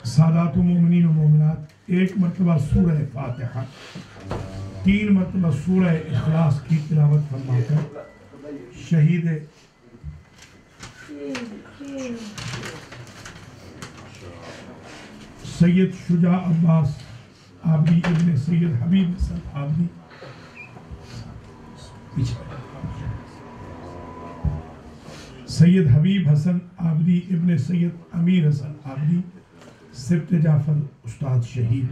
سادات و مومنین و مومنات، ایک مرتبہ سورہ فاتحہ، 3 مرتبہ سورہ اخلاص کی تلاوت فرما کر شہید سید شجاع عباس عابدی ابن سید حبیب حسن عابدی سید حبیب حسن عابدی ابن سید امیر حسن عابدی سبت جعفر استاد شہید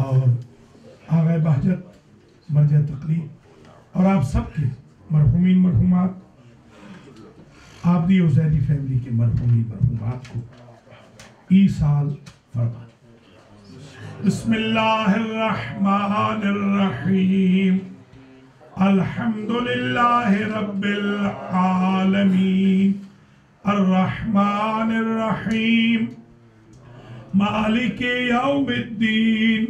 اور آغا بہجت مرجع تقلید اور آپ سب کے مرحومین مرحومات عابدی و زیدی فیملی کے مرحومین مرحومات کو ایصال فرما۔ بسم اللہ الرحمن الرحیم، الحمدللہ رب العالمین، الرحمن الرحیم، مالک یوم الدین،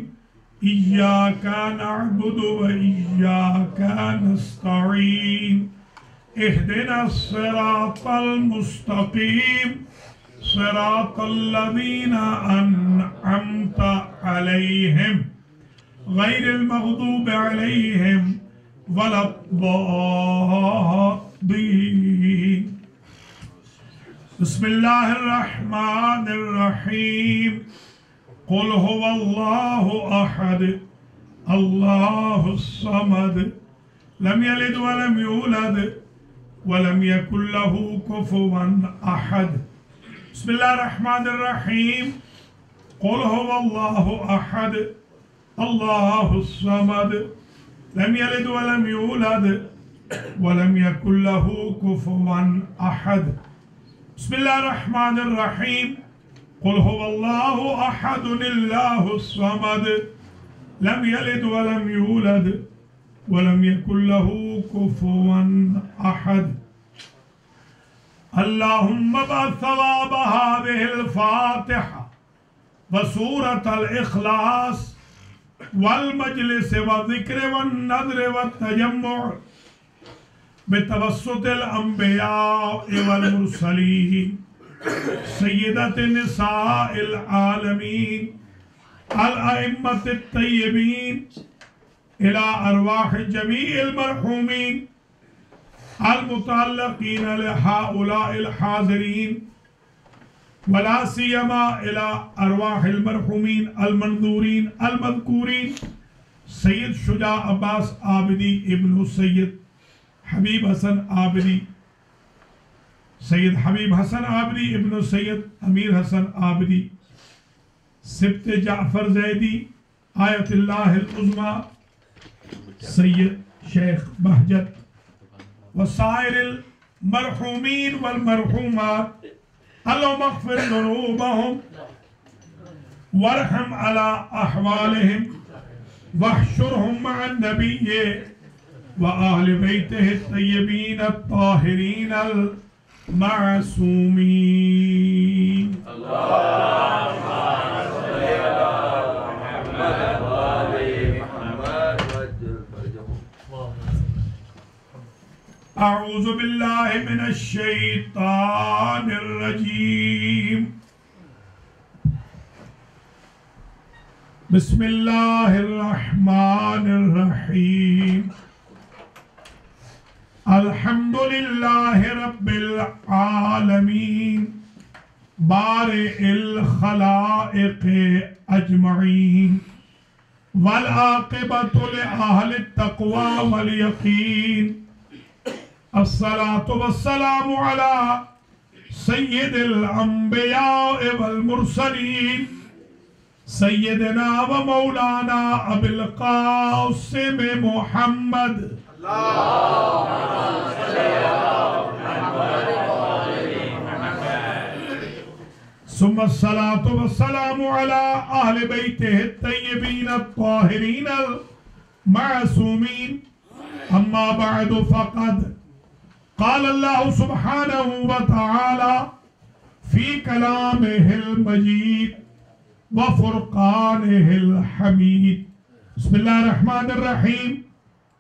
ایاک نعبد و ایاک نستعین، اہدنا الصراط المستقیم، صراط الذین انعمت علیہم غیر المغضوب علیہم ولا الضالین۔ بسم اللہ الرحمن الرحیم، قل هو اللہ احد اللہ الصمد لم یلد ولم یولد ولم یکن له کفوا احد۔ بسم اللہ الرحمن الرحیم، قل هو اللہ احد اللہ الصمد لم یلد ولم یولد ولم یکن له کفوا احد۔ بسم اللہ الرحمن الرحیم، قل هو اللہ احد اللہ الصمد لم یلد ولم یولد ولم یکن له کفوا احد۔ اللہم ابعث ثواب هذه الفاتحة وسورة الإخلاص والمجلس والذکر والنذر والتجمع بتوسط الانبیاء والمرسلین سیدت نساء العالمین الائمة الطیبین الى ارواح جمیع المرحومین المتعلقین لهؤلاء الحاضرین ولا سیما الى ارواح المرحومین المنظورین المذکورین سید شجاع عباس عابدی ابن سید حبیب حسن عابدی، سید حبیب حسن عابدی ابن سید امیر حسن عابدی، سبت جعفر زیدی آیت اللہ العظمی، سید شیخ بہجت وسائر المرحومین والمرحومات، اللہم اغفر ذنوبہم وارحم علی احوالہم واحشرہم مع النبی وآل بیتہ الطیبین الطاہرین المعصومین۔ اللہم صل علی محمد وآل محمد اعوذ باللہ من الشیطان الرجیم، بسم اللہ الرحمن الرحیم، الحمدللہ رب العالمین بارئ الخلائق اجمعین والعاقبۃ لأہل التقوی والیقین، الصلاة والسلام علی سید الانبیاء والمرسلین سیدنا و مولانا ابی القاسم محمد ثم الصلاة والسلام على أهل بيته الطيبين الطاهرين المعصومين، أما بعد فقد قال الله سبحانه وتعالى في كلامه المجيد وفرقانه الحميد۔ بسم الله الرحمن الرحيم،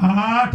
8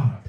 8।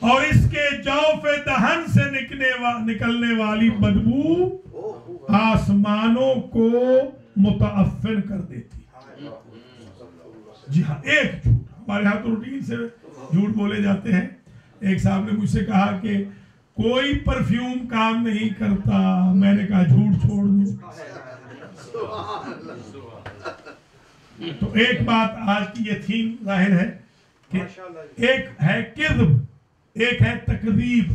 اور اس کے جوف دہن سے نکلنے والی بدبو آسمانوں کو متعفن کر دیتی. جی ہاں، ایک جھوٹ. ہمارے ہاں تو روٹین سے جھوٹ بولے جاتے ہیں. ایک صاحب نے مجھ سے کہا کہ کوئی پرفیوم کام نہیں کرتا. میں نے کہا جھوٹ چھوڑ دو. تو ایک بات آج کی یہ تھیم ظاہر ہے کہ ایک ہے کذب، ایک ہے تکذیب.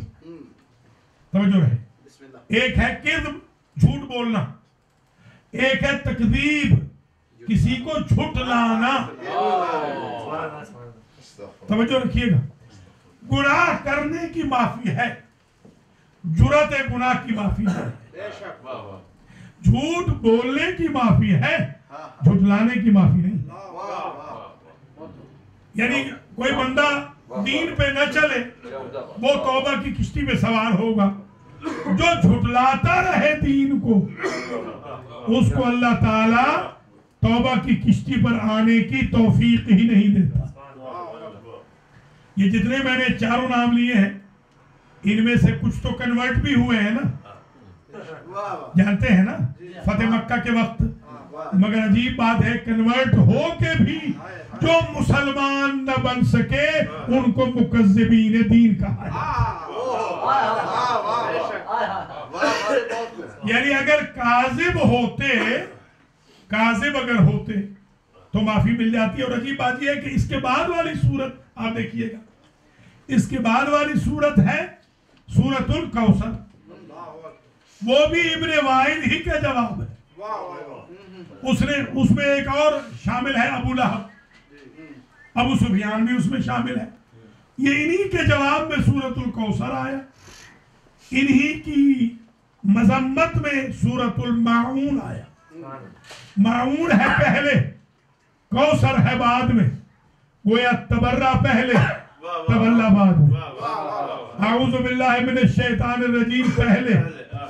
توجہ رہے. ایک ہے کذب، جھوٹ بولنا. ایک ہے تکذیب، کسی کو جھٹلانا. توجہ رکھیے گا. گناہ کرنے کی معافی ہے، جرات گناہ کی معافی ہے. جھوٹ بولنے کی معافی ہے، جھٹلانے کی معافی نہیں. یعنی کوئی بندہ دین پہ نہ چلے وہ توبہ کی کشتی پہ سوار ہوگا. جو جھٹلاتا رہے دین کو، اس کو اللہ تعالی توبہ کی کشتی پر آنے کی توفیق ہی نہیں دیتا. یہ جتنے میں نے چاروں نام لیے ہیں، ان میں سے کچھ تو کنورٹ بھی ہوئے ہیں نا، جانتے ہیں نا، فتح مکہ کے وقت. مگر عجیب بات ہے، کنورٹ ہو کے بھی جو مسلمان نہ بن سکے ان کو مکذبین دین کہا ہے. یعنی اگر کاذب اگر ہوتے تو معافی مل جاتی ہے. اور عجیب بات یہ ہے کہ اس کے بعد والی سورت آپ دیکھیے گا، اس کے بعد والی سورت ہے سورت الکوثر. وہ بھی ابن وائل ہی کا جواب ہے. اس میں ایک اور شامل ہے، ابو لہب، ابو سفیان بھی اس میں شامل ہے. یہ انہی کے جواب میں سورت الکوثر آیا. انہی کی مذمت میں سورت الماعون آیا. معون ہے پہلے، کوثر ہے بعد میں. گویا تبرہ پہلے، تولہ بعد میں. اعوذ باللہ من الشیطان الرجیم پہلے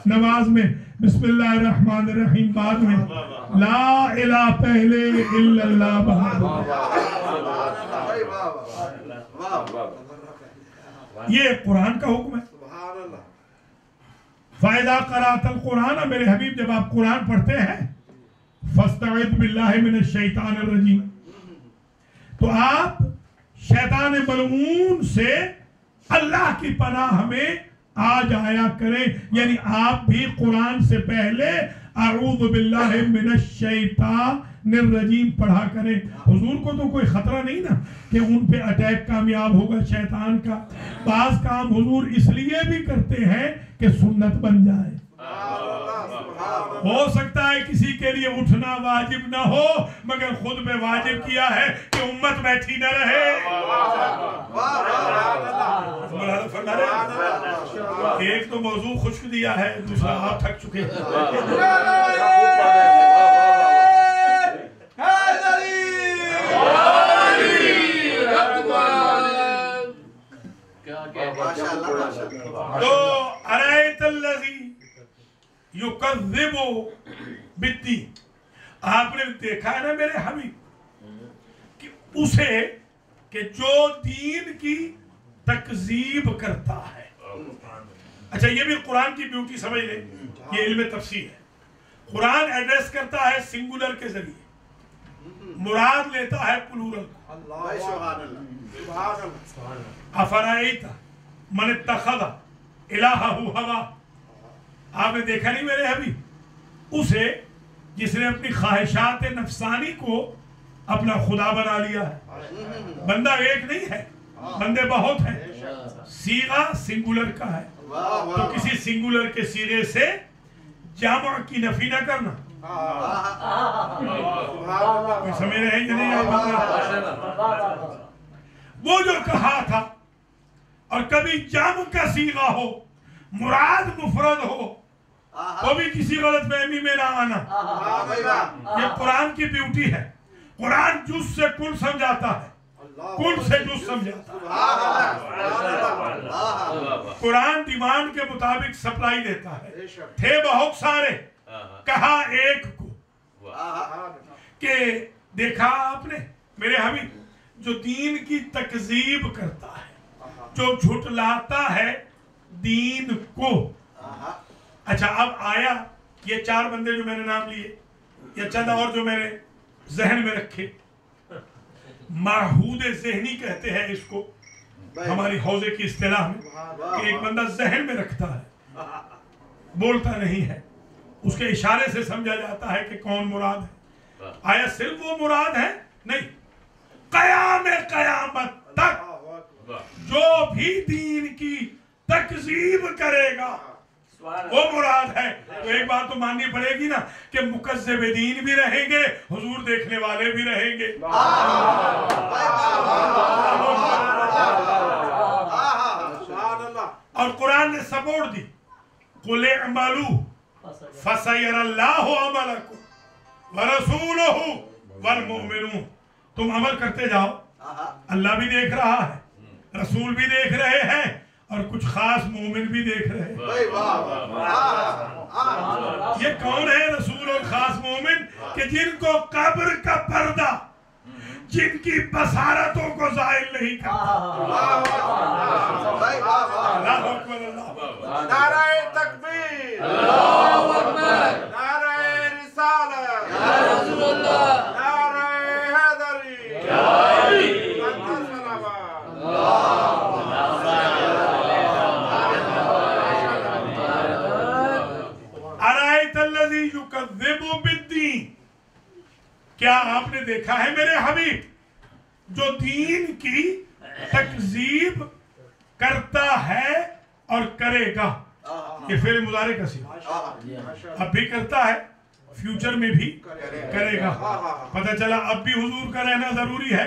نماز میں، بسم اللہ الرحمن الرحیم بعد میں، لا الہ پہلے، الا اللہ بعد میں. یہ قرآن کا حکم ہے. فَإِذَا قَرَأْتَ الْقُرْآنَ، میرے حبیب جب آپ قرآن پڑھتے ہیں، فَاسْتَعِذْ بِاللَّهِ مِنَ الشَّيْطَانِ الرَّجِيمِ، تو آپ شیطان ملعون سے اللہ کی پناہ میں آ جایا کریں. یعنی آپ بھی قرآن سے پہلے اعوذ باللہ من الشیطان الرجیم پڑھا کریں. حضور کو تو کوئی خطرہ نہیں نا کہ ان پہ اٹیک کامیاب ہوگا شیطان کا. بعض کام حضور اس لیے بھی کرتے ہیں کہ سنت بن جائے. ہو سکتا ہے کسی کے لیے اٹھنا واجب نہ ہو، مگر خود میں واجب کیا ہے کہ امت بیٹھی نہ رہے. ایک تو موضوع خشک دیا ہے، دوسرا آپ تھک چکے ہیں. تو ارایت الذی یکذب بالدین، آپ نے دیکھا ہے نا میرے حبیب کہ اسے کہ جو دین کی تکذیب کرتا ہے. اچھا یہ بھی قرآن کی بیوٹی سمجھ لیں، یہ علم تفسیر ہے. قرآن ایڈریس کرتا ہے سنگولر کے ذریعے، مراد لیتا ہے پلورل. افرائیت من اتخذ الہہ ہوا، آپ نے دیکھا نہیں میرے حبیب اسے جس نے اپنی خواہشات نفسانی کو اپنا خدا بنا لیا ہے. بندہ ایک نہیں ہے، بندے بہت ہیں. صیغہ سنگولر کا ہے تو کسی سنگولر کے صیغے سے جمع کی نفی نہ کرنا. کوئی سمجھ رہے ہیں کہ نہیں؟ وہ جو کہا تھا، اور کبھی جمع کا صیغہ ہو، مراد مفرد ہو، وہ بھی کسی غلط فہمی میں نہ آنا. یہ قرآن کی بیوٹی ہے. قرآن جز سے کل سمجھاتا ہے، کل سے جز سمجھاتا ہے. قرآن ڈیمانڈ کے مطابق سپلائی دیتا ہے. تھے بہت سارے، کہا ایک کو. کہ دیکھا آپ نے میرے حبیب جو دین کی تکذیب کرتا ہے، جو جھٹلاتا ہے دین کو. اچھا اب آیا یہ 4 بندے جو میں نے نام لیے یا چند اور جو میں نے ذہن میں رکھے، معہود ذہنی کہتے ہیں اس کو ہماری حوزے کی اصطلاح میں، کہ ایک بندہ ذہن میں رکھتا ہے، بولتا نہیں ہے، اس کے اشارے سے سمجھا جاتا ہے کہ کون مراد ہے. آیا صرف وہ مراد ہے؟ نہیں، قیام قیامت تک جو بھی دین کی تکذیب کرے گا وہ مراد ہے. تو ایک بات تو ماننی پڑے گی نا کہ مکذب دین بھی رہیں گے، حضور دیکھنے والے بھی رہیں گے. اور قرآن نے سپورٹ دی، قُلِ اعْمَلُوا فَسَيَرَى اللَّهُ عَمَلَكُمْ وَرَسُولُهُ وَالْمُؤْمِنُونَ. تم عمل کرتے جاؤ، اللہ بھی دیکھ رہا ہے، رسول بھی دیکھ رہے ہیں، اور کچھ خاص مومن بھی دیکھ رہے ہیں. یہ کون ہے رسول اور خاص مومن؟ کہ جن کو قبر کا پردہ جن کی بصارتوں کو زائل نہیں کرتا. اللہ اکبر، اللہ اکبر، نعرہ تکبیر، اللہ اکبر، نعرہ رسالت، یا رسول اللہ، نعرہ حیدری، یا علی، ارائیت الذی یکذب بالدین. کیا آپ نے دیکھا ہے میرے حبیب جو دین کی تکذیب کرتا ہے اور کرے گا؟ یہ فعل مضارع کا صیغہ، اب بھی کرتا ہے، فیوچر میں بھی کرے گا. پتہ چلا اب بھی حضور کا رہنا ضروری ہے،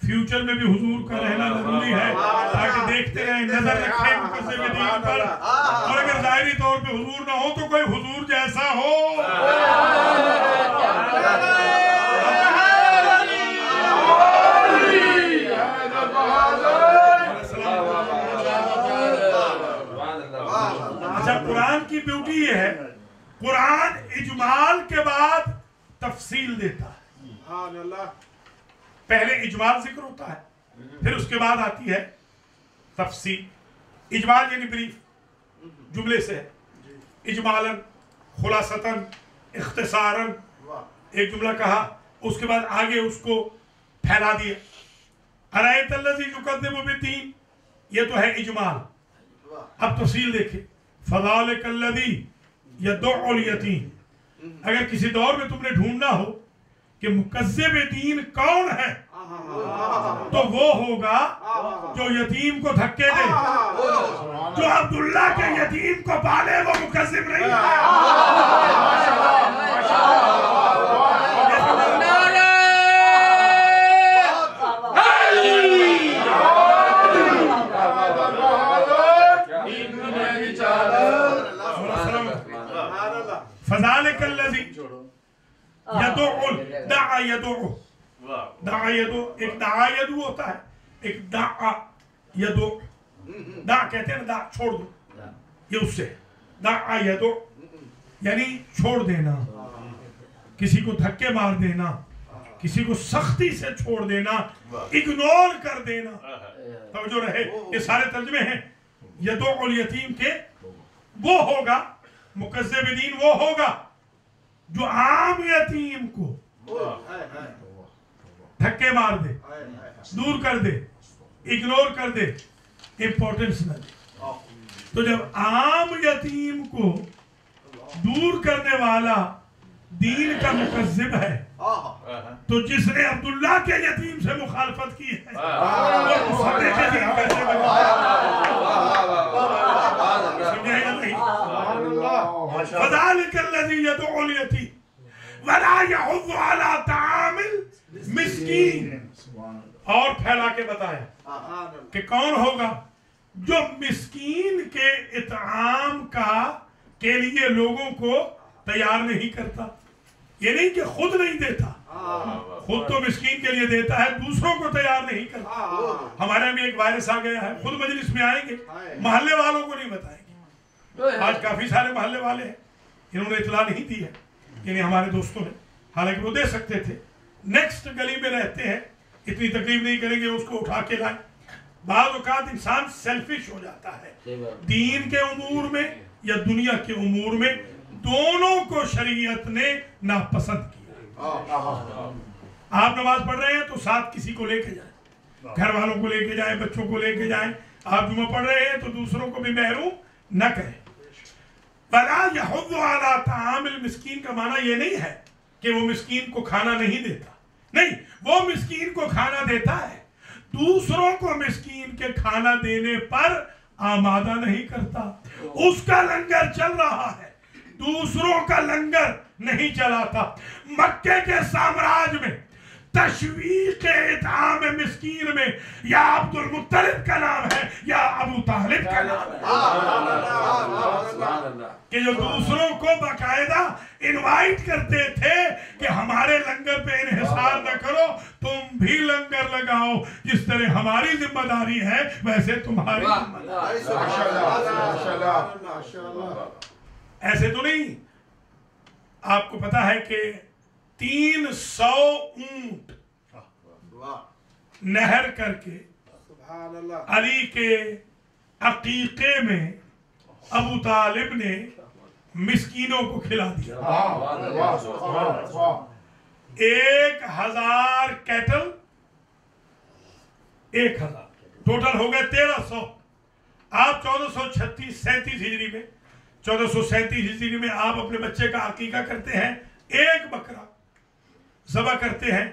فیوچر میں بھی حضور کا رہنا ضروری ہے، تاکہ دیکھتے رہیں، نظر رکھیں مکذب دین پر. اور اگر ظاہری طور پہ حضور نہ ہو تو کوئی حضور جیسا ہو. اچھا قرآن کی بیوٹی یہ ہے، قرآن اجمال کے بعد تفصیل دیتا ہے. پہلے اجمال ذکر ہوتا ہے، پھر اس کے بعد آتی ہے تفصیل. اجمال یعنی بریف، جملے سے ہے، اجمالاً، خلاصتاً، اختصاراً ایک جملہ کہا، اس کے بعد آگے اس کو پھیلا دیا. ارائیت الذی یکذب بالدین، یہ تو ہے اجمال. اب تفصیل دیکھیں، فذالک الذی یدع الیتیم. اگر کسی دور میں تم نے ڈھونڈنا ہو کہ مکذب دین کون ہے تو وہ ہوگا جو یتیم کو دھکے دے. جو عبداللہ کے یتیم کو پالے وہ مکذب نہیں ہے. فذالک الذی یدعو، دعا یدعو، دعا یدعو، ایک دعا یدعو ہوتا ہے، ایک دعا یدعو. دعا کہتے ہیں نا، دعا چھوڑ دو، یہ اس سے دعا یدعو یعنی چھوڑ دینا، کسی کو دھکے مار دینا، کسی کو سختی سے چھوڑ دینا، اگنور کر دینا. توجہ رہے، یہ سارے ترجمے ہیں یدعو الیتیم کے. وہ ہوگا مکذب دین، وہ ہوگا جو عام یتیم کو دھکے مار دے، دور کر دے، اگنور کر دے، امپورٹنس نہ دے. تو جب عام یتیم کو دور کرنے والا دین کا مکذب ہے تو جس نے عبداللہ کے یتیم سے مخالفت کی ہے وہ مصدق کے دین کیسے بنے؟ سمجھے گا نہیں؟ فذالک الذی یدعو الیتیم ولا یحض علی طعام المسکین. اور پھیلا کے بتایا کہ کون ہوگا جو مسکین کے اطعام کے لیے لوگوں کو تیار نہیں کرتا. یہ نہیں کہ خود نہیں دیتا، خود تو مسکین کے لیے دیتا ہے، دوسروں کو تیار نہیں کرتا. ہمارے میں ایک وائرس آ گیا ہے، خود مجلس میں آئیں گے، محلے والوں کو نہیں بتائیں گے. آج کافی سارے محلے والے ہیں، انہوں نے اطلاع نہیں دی ہے، یعنی ہمارے دوستوں نے، حالانکہ وہ دے سکتے تھے. نیکسٹ گلی میں رہتے ہیں، اتنی تکلیف نہیں کریں گے اس کو اٹھا کے لائیں. بعض اوقات انسان سیلفش ہو جاتا ہے، دین کے امور میں یا دنیا کے امور میں دونوں کو شریعت نے ناپسند کیا۔ آپ نماز پڑھ رہے ہیں تو ساتھ کسی کو لے کے جائیں، گھر والوں کو لے کے جائیں، بچوں کو لے کے جائیں۔ آپ جمعہ پڑھ رہے ہیں تو دوسروں کو بھی محروم نہ کریں۔ وَلَا يَحُضُّ عَلَىٰ طَعَامِ الْمِسْكِينِ کا معنی یہ نہیں ہے کہ وہ مسکین کو کھانا نہیں دیتا، نہیں، وہ مسکین کو کھانا دیتا ہے، دوسروں کو مسکین کے کھانا دینے پر آمادہ نہیں کرتا۔ اس کا لنگر چل رہا ہے، دوسروں کا لنگر نہیں چلاتا۔ مکے کے سامراج میں تشویق اطعام مسکین میں یا عبد المطلب کا نام ہے یا ابو طالب کا نام ہے، کہ جو دوسروں کو باقاعدہ انوائٹ کرتے تھے کہ ہمارے لنگر پہ انحصار نہ کرو، تم بھی لنگر لگاؤ، جس طرح ہماری ذمہ داری ہے ویسے تمہاری ذمہ داری۔ ایسے تو نہیں، آپ کو پتا ہے کہ 300 اونٹ نہر کر کے علی کے عقیقے میں ابو طالب نے مسکینوں کو کھلا دیا۔ 1000 کیٹل، 1000 ٹوٹل ہو گئے 1300۔ آپ 1437 ہجری میں 1437 ہجری میں آپ اپنے بچے کا عقیقہ کرتے ہیں، ایک بکرا ذبح کرتے ہیں،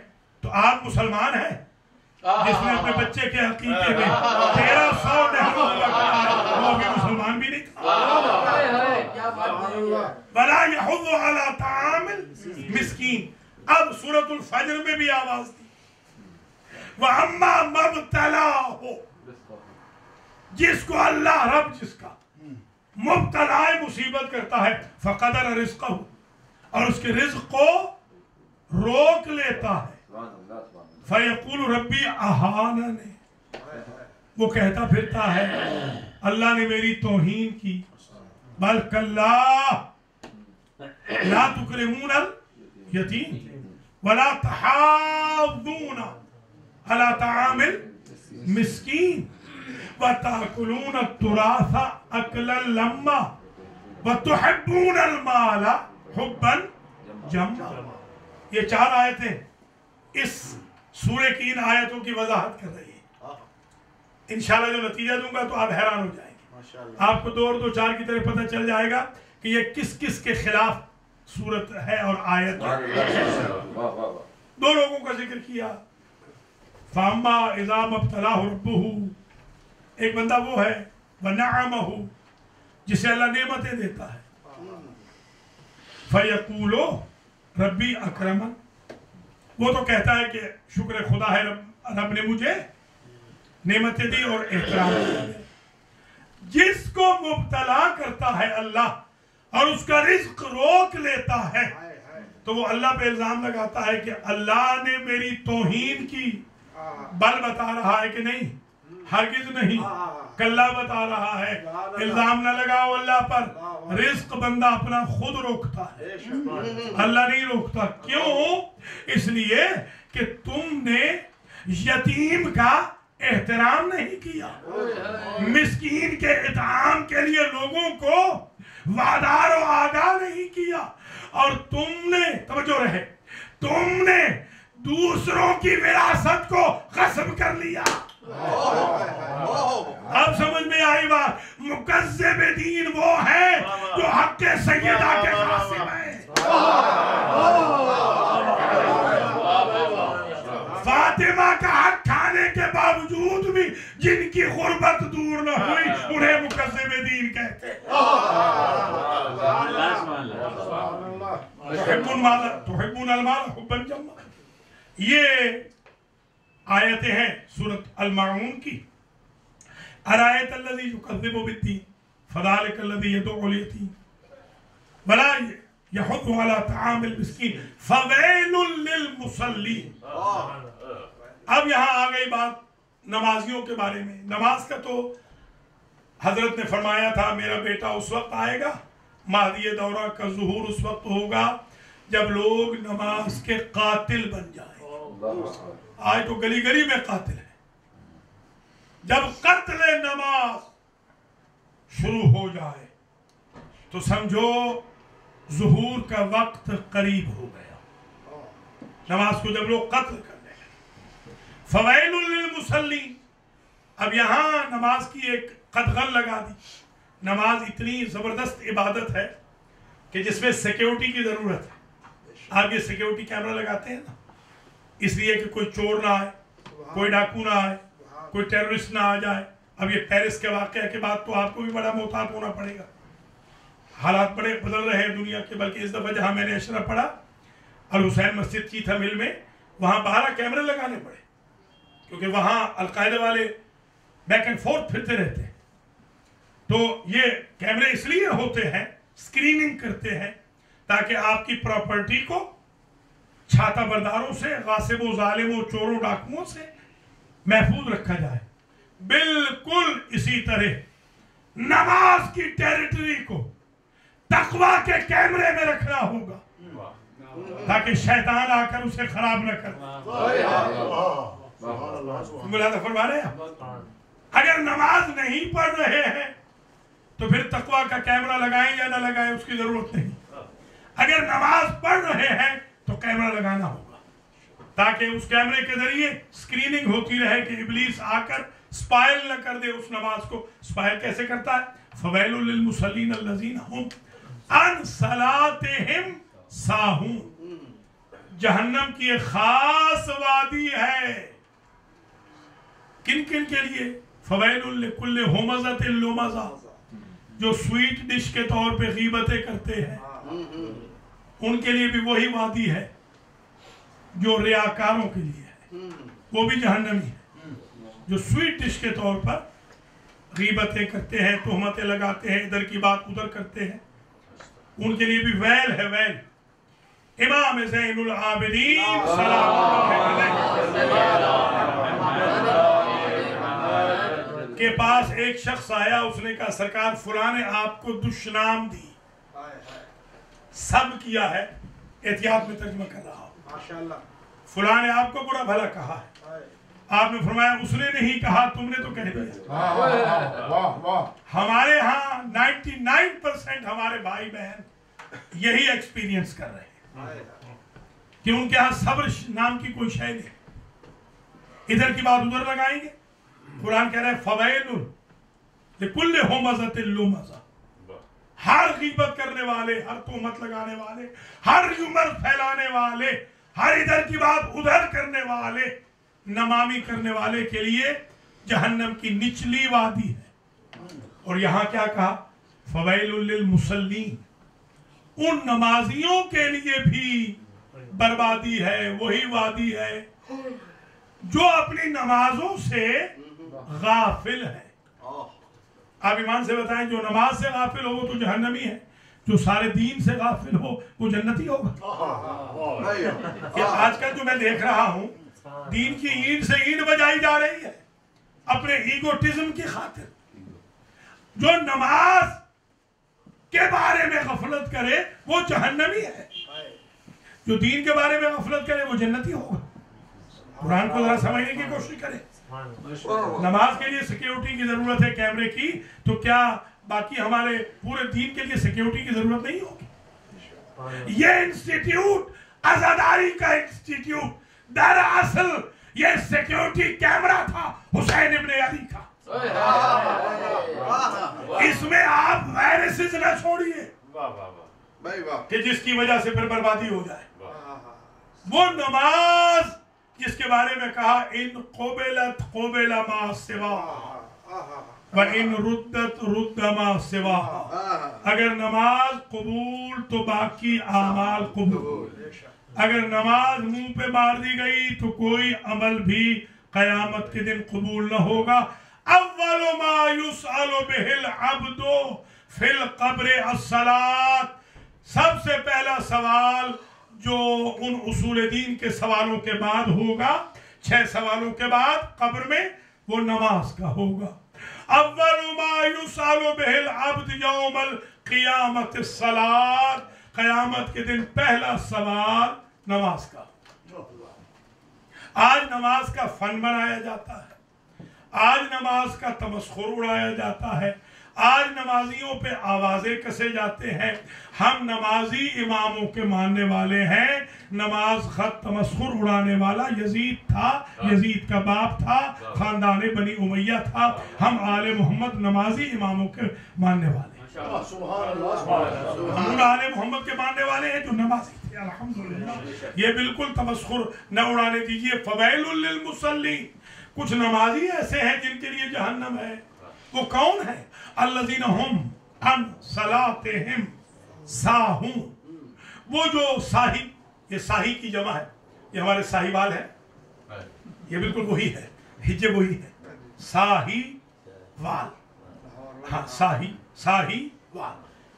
تو آپ مسلمان ہیں جس نے اپنے بچے کے عقیقے میں 1300 نہروں کا کھایا، وہ بھی مسلمان بھی نہیں تھا۔ وَلَا يَحُضُّ عَلَىٰ طَعَامِ الْمِسْكِينِ۔ اب سورۃ الفجر میں بھی آواز دی، وَأَمَّا مَبْتَلَاهُ، جس کو اللہ رب جس کا مبتلا مصیبت کرتا ہے، فقدر رزقہ، اور اس کے رزق کو روک لیتا ہے، فیقول ربی اہاننی، وہ کہتا پھرتا ہے اللہ نے میری توہین کی۔ بل کلا لا تکرمون الیتیم ولا تحاضون علی طعام المسکین وَتَأْكُلُونَ التُّرَاثَ أَكْلًا لَمًّا وَتُحِبُّونَ الْمَالَ حُبًّا جَمًّا۔ یہ 4 آیتیں اس سورہ کی ان آیتوں کی وضاحت کر رہی ہیں۔ انشاءاللہ جو نتیجہ دوں گا تو آپ حیران ہو جائیں گے، آپ کو 2 اور 2 4 کی طرح پتہ چل جائے گا کہ یہ کس کس کے خلاف صورت ہے اور آیت ہے۔ 2 لوگوں کا ذکر کیا، فَأَمَّا إِذَا مَبْتَلَاهُ رَبُّهُ، ایک بندہ وہ ہے وَنَعَمَهُ، جسے اللہ نعمتیں دیتا ہے، فَيَقُولُ رَبِّي أَكْرَمَنِ، وہ تو کہتا ہے کہ شکر خدا ہے رب نے مجھے نعمتیں دی اور احترام کیا۔ جس کو مبتلا کرتا ہے اللہ اور اس کا رزق روک لیتا ہے تو وہ اللہ پہ الزام لگاتا ہے کہ اللہ نے میری توہین کی۔ بل بتا رہا ہے کہ نہیں، ہرگز نہیں، کلا بتا رہا ہے، الزام نہ لگاؤ اللہ پر، رزق بندہ اپنا خود روکتا ہے، اللہ نہیں روکتا۔ کیوں؟ اس لیے کہ تم نے یتیم کا احترام نہیں کیا، مسکین کے اطعام کے لیے لوگوں کو وادار و آگاہ نہیں کیا، اور تم نے، توجہ رہے، تم نے دوسروں کی وراثت کو غصب کر لیا۔ اب سمجھ میں آئی بات، مکذب دین وہ ہے جو حق سیدہ کے غاصب ہے۔ فاطمہ کا حق کھانے کے باوجود بھی جن کی غربت دور نہ ہوئی انہیں مکذب دین کہتے ہیں۔ تحبون المال حبا جما، یہ آیتیں ہیں سورۃ الماعون کی۔ ارائیت الذی یکذب بالدین فذلک الذی یدعو الیتیم ولا یحض علی طعام المسکین فویل للمصلین۔ اب یہاں آ گئی بات نمازیوں کے بارے میں۔ نماز کا تو حضرت نے فرمایا تھا میرا بیٹا اس وقت آئے گا، مہدی دورہ کا ظہور اس وقت ہوگا جب لوگ نماز کے قاتل بن جائیں۔ آج تو گلی گلی میں قاتل ہے، جب قتل نماز شروع ہو جائے تو سمجھو ظہور کا وقت قریب ہو گیا. نماز کو جب لوگ قتل کرنے لگے. فویل للمصلین. اب یہاں نماز کی ایک قدغن لگا دی. نماز اتنی زبردست عبادت ہے کہ جس میں سیکیورٹی کی ضرورت ہے. آپ یہ سیکیورٹی کیمرہ لگاتے ہیں نا اس لیے کہ کوئی چور نہ آئے, کوئی ڈاکو نہ آئے, کوئی ٹیررسٹ نہ آ جائے. اب یہ پیرس کے واقعہ کے بعد تو آپ کو بھی بڑا محتاط ہونا پڑے گا. حالات بڑے بدل رہے ہیں دنیا کے. بلکہ اس دفعہ جہاں میں نے اشرا پڑھا الحسین مسجد کی تھا مل میں, وہاں 12 کیمرے لگانے پڑے کیونکہ وہاں القاعدہ والے بیک اینڈ فورتھ پھرتے رہتے ہیں. تو یہ کیمرے اس لیے ہوتے ہیں, اسکریننگ کرتے ہیں تاکہ آپ کی پراپرٹی کو چھاتا برداروں سے, غاصبوں, ظالموں, چوروں, ڈاکوؤں سے محفوظ رکھا جائے. بالکل اسی طرح نماز کی ٹیریٹری کو تقوی کے کیمرے میں رکھنا ہوگا تاکہ شیطان آ کر اسے خراب نہ کر. ملاحظہ فرما رہے ہیں. اگر نماز نہیں پڑھ رہے ہیں تو پھر تقوی کا کیمرہ لگائیں یا نہ لگائیں اس کی ضرورت نہیں. اگر نماز پڑھ رہے ہیں تو کیمرہ لگانا ہوگا تاکہ اس کیمرے کے ذریعے اسکریننگ ہوتی رہے کہ ابلیس آ کر سپائل نہ کر دے اس نماز کو. سپائل کیسے کرتا ہے؟ فویل للمصلین الذین هم عن صلاتہم ساہون. جہنم کی ایک خاص وادی ہے. کن کن کے لیے؟ فویل لکل ہمزۃ لمزہ, جو سویٹ ڈش کے طور پہ غیبتیں کرتے ہیں ان کے لیے بھی وہی وادی ہے جو ریاکاروں کے لیے ہے. وہ بھی جہنمی ہے جو سویٹ ڈش کے طور پر غیبتیں کرتے ہیں, تہمتیں لگاتے ہیں, ادھر کی بات ادھر کرتے ہیں. ان کے لیے بھی ویل ہے, ویل. امام زین العابدین سلام کے پاس ایک شخص آیا. اس نے کہا سرکار فلاں نے آپ کو دشنام دی. سب کیا ہے, احتیاط میں ترجمہ کر رہا ہوں. فلاں نے آپ کو برا بھلا کہا ہے. آپ نے فرمایا اس نے نہیں کہا, تم نے تو کہہ دیا. ہمارے ہاں 99% ہمارے بھائی بہن یہی ایکسپیرینس کر رہے ہیں کہ ان کے ہاں صبر نام کی کوئی شے نہیں. ادھر کی بات ادھر لگائیں گے. قرآن کہہ رہا ہے فویل لکل ہمزۃ لمزہ. ہر غیبت کرنے والے, ہر تہمت لگانے والے, ہر ریومر پھیلانے والے, ہر ادھر کی بات ادھر کرنے والے, نمامی کرنے والے کے لیے جہنم کی نچلی وادی ہے. اور یہاں کیا کہا؟ فویل للمصلین. ان نمازیوں کے لیے بھی بربادی ہے, وہی وادی ہے جو اپنی نمازوں سے غافل ہے. آپ ایمان سے بتائیں جو نماز سے غافل ہو وہ تو جہنمی ہے, جو سارے دین سے غافل ہو وہ جنتی ہوگا. کہ آج کل جو میں دیکھ رہا ہوں دین کی اینٹ سے اینٹ بجائی جا رہی ہے اپنے ایگوٹزم کی خاطر. جو نماز کے بارے میں غفلت کرے وہ جہنمی ہے, جو دین کے بارے میں غفلت کرے وہ جنتی ہوگا. قرآن کو ذرا سمجھنے کی کوشش کریں. نماز کے لیے سیکیورٹی کی ضرورت ہے کیمرے کی, تو کیا باقی ہمارے پورے دین کے لیے سیکیورٹی کی ضرورت نہیں ہوگی؟ یہ انسٹیٹیوٹ عزاداری کا انسٹیٹیوٹ دراصل یہ سیکیورٹی کیمرہ تھا حسین ابن علی کا. اس میں آپ وائرسز نہ چھوڑیے کہ جس کی وجہ سے پھر بربادی ہو جائے. وہ نماز جس کے بارے میں کہا ان قبلت قبل ما سوا و ان ردت رد ما سوا. اگر نماز قبول تو باقی اعمال قبول. اگر نماز منہ پہ مار دی گئی تو کوئی عمل بھی قیامت کے دن قبول نہ ہوگا. اول ما یسأل بہ العبد فی القبر الصلاۃ. سب سے پہلا سوال جو ان اصول دین کے سوالوں کے بعد ہوگا, 6 سوالوں کے بعد قبر میں, وہ نماز کا ہوگا. اول ما یسأل بہ العبد یوم القیامت الصلاۃ. قیامت کے دن پہلا سوال نماز کا. آج نماز کا فن بنایا جاتا ہے, آج نماز کا تمسخر اڑایا جاتا ہے، آج نمازیوں پہ آوازیں کسے جاتے ہیں۔ ہم نمازی اماموں کے ماننے والے ہیں۔ نماز خط تمسخر اڑانے والا یزید تھا، یزید کا باپ تھا، خاندان بنی امیہ تھا۔ ہم آل محمد نمازی اماموں کے ماننے والے ہیں، ہم آل محمد کے ماننے والے ہیں جو نمازی تھے، الحمدللہ۔ یہ بالکل تمسخر نہ اڑانے دیجئے۔ فویل للمصلین، کچھ نمازی ایسے ہیں جن کے لیے جہنم ہے۔ وہ کون ہیں؟ الذین ہم عن صلاتہم ساہون، وہ جو ساہی، یہ ساہی کی جمع ہے، یہ ہمارے ساہی وال ہے، یہ بالکل وہی ہے، ہجے وہی ہے، ساہی وال، ہاں ساہی وال۔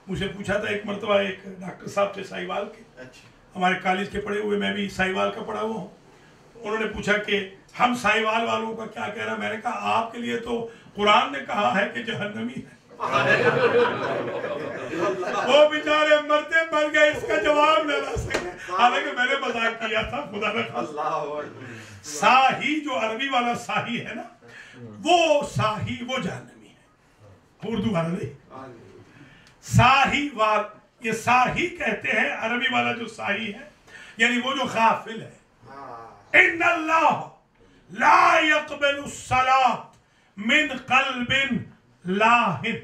مجھے پوچھا تھا ایک مرتبہ ایک ڈاکٹر صاحب تھے ساہی وال کے، ہمارے کالج کے پڑھے ہوئے، میں بھی ساہی وال کا پڑھا ہوا ہوں۔ انہوں نے پوچھا کہ ہم ساہی وال والوں کا کیا کہنا؟ میں نے کہا آپ کے لیے تو قرآن نے کہا ہے کہ جہنمی ہے۔ وہ بیچارے مرتے مر گئے، اس کا جواب نہ لا سکے، حالانکہ میں نے مذاق کیا تھا، خدا نہ خواستہ۔ ساہی جو عربی والا ساہی ہے نا، وہ ساہی وہ جہنمی ہے، اردو والا نہیں۔ ساہی وال، یہ ساہی کہتے ہیں عربی والا جو ساہی ہے، یعنی وہ جو غافل ہے۔ ان اللہ لا يقبل الصلاة من قلب لاہن،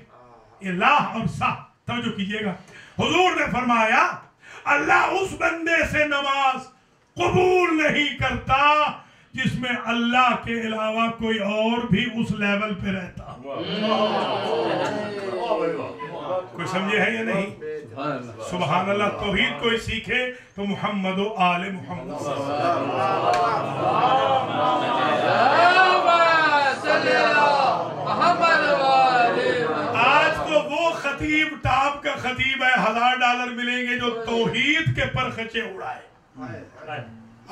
یہ لاہ اور سا توجہ کیجئے گا۔ حضور نے فرمایا اللہ اس بندے سے نماز قبول نہیں کرتا جس میں اللہ کے علاوہ کوئی اور بھی اس لیول پہ رہتا۔ کوئی سمجھے ہے یا نہیں؟ سبحان اللہ۔ توحید کوئی سیکھے تو محمد و آل محمد صلی اللہ علیہ وسلم۔ آج تو وہ خطیب ٹاپ کا خطیب ہے، $1000 ملیں گے جو توحید کے پرخچے اڑائے۔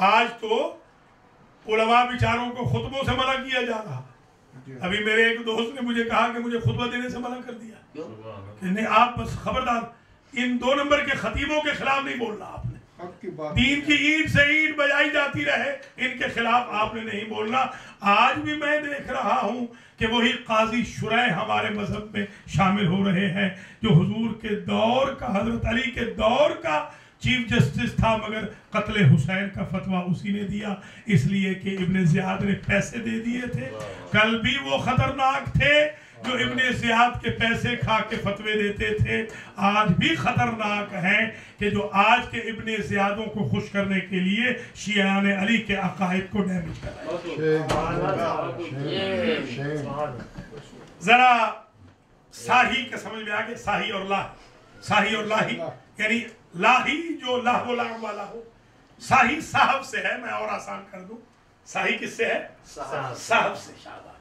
آج تو علماء بیچاروں کو خطبوں سے منع کیا جا رہا۔ ابھی میرے ایک دوست نے مجھے کہا کہ مجھے خطبہ دینے سے منع کر دیا کہ نہیں، آپ بس خبردار ان 2 نمبر کے خطیبوں کے خلاف نہیں بولنا آپ نے، دین کی اینٹ سے اینٹ بجائی جاتی رہے، ان کے خلاف آپ نے نہیں بولنا۔ آج بھی میں دیکھ رہا ہوں کہ وہی قاضی شرح ہمارے مذہب میں شامل ہو رہے ہیں جو حضور کے دور کا، حضرت علی کے دور کا چیف جسٹس تھا، مگر قتل حسین کا فتویٰ اسی نے دیا، اس لیے کہ ابن زیاد نے پیسے دے دیے تھے۔ کل بھی وہ خطرناک تھے جو ابن زیاد کے پیسے کھا کے فتوے دیتے تھے، آج بھی خطرناک ہیں کہ جو آج کے ابن زیادوں کو خوش کرنے کے لیے شیعان علی کے عقائد کو ڈیمیج کر رہے ہیں۔ ذرا ساہی کا سمجھ میں آگے، ساہی اور لاہی، ساہی اور لاہی یعنی لاہی جو لاہ و لعب والا ہو، ساہی صاحب سے ہے، میں اور آسان کر دوں، ساہی کس سے ہے؟ صاحب سے۔ شاباش۔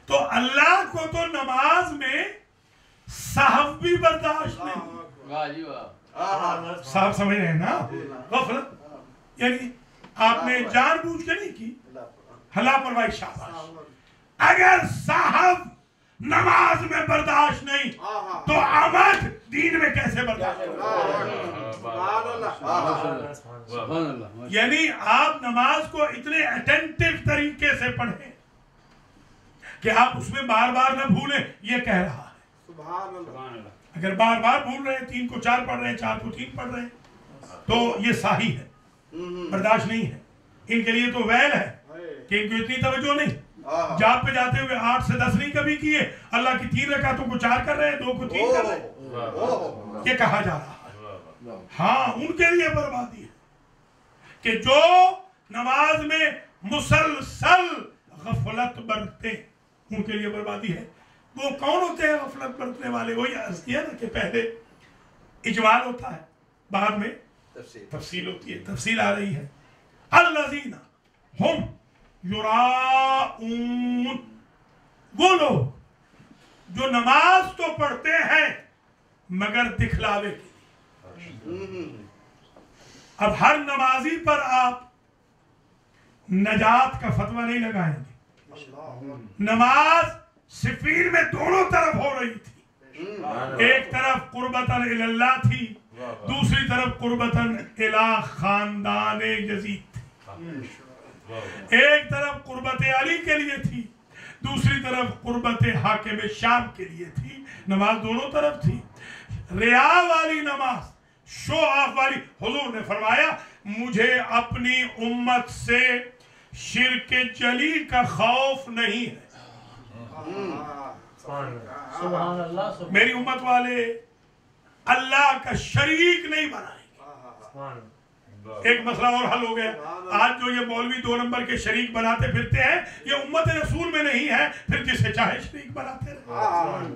تو اللہ کو تو نماز میں صاحب بھی برداشت نہیں۔ صاحب سمجھ رہے ہیں نا؟ غفلت یعنی آپ نے جان بوجھ کے نہیں کی، لاپرواہی۔ شاباش۔ اگر صاحب نماز میں برداشت نہیں تو عمد دین میں کیسے برداشت کریں؟ یعنی آپ نماز کو اتنے اٹینٹیو طریقے سے پڑھیں کہ آپ اس میں بار بار نہ بھولیں، یہ کہہ رہا ہے۔ اگر بار بار بھول رہے ہیں، 3 کو 4 پڑھ رہے ہیں، 4 کو 3 پڑھ رہے ہیں، تو یہ صحیح ہے، برداشت نہیں ہے۔ ان کے لیے تو ویل ہے کہ ان کو اتنی توجہ نہیں، جاب پہ جاتے ہوئے 8 سے 10 نہیں کبھی کیے، اللہ کی 3 رکعتوں کو 4 کر رہے ہیں، 2 کو 3 کر رہے ہیں، یہ کہا جا رہا ہے۔ ہاں، ان کے لیے بربادی ہے کہ جو نماز میں مسلسل غفلت برتے، ان کے لیے بربادی ہے۔ وہ کون ہوتے ہیں غفلت برتنے والے؟ وہی عرض کیا نا کہ پہلے اجمال ہوتا ہے، بعد میں تفصیل ہوتی ہے، تفصیل آ رہی ہے۔ الذین ہم یراؤون، وہ لوگ جو نماز تو پڑھتے ہیں مگر دکھلاوے کے لیے۔ اب ہر نمازی پر آپ نجات کا فتویٰ نہیں لگائیں گے۔ نماز صفین میں دونوں طرف ہو رہی تھی، ایک طرف قربتاً اللہ تھی، دوسری طرف قربتاً الہ خاندان یزید تھی۔ ایک طرف قربت علی کے لیے تھی، دوسری طرف قربت حاکم شام کے لیے تھی. نماز دونوں طرف تھی. ریا والی نماز، شو آف والی، حضور نے فرمایا مجھے اپنی امت سے شرک جلی کا خوف نہیں ہے. سبحان اللہ. میری امت والے اللہ کا شریک نہیں بنائیں گے. ایک مسئلہ اور حل ہو گیا. آج جو یہ مولوی 2 نمبر کے شریک بناتے پھرتے ہیں یہ امت رسول میں نہیں ہے، پھر جسے چاہے شریک بناتے رہے.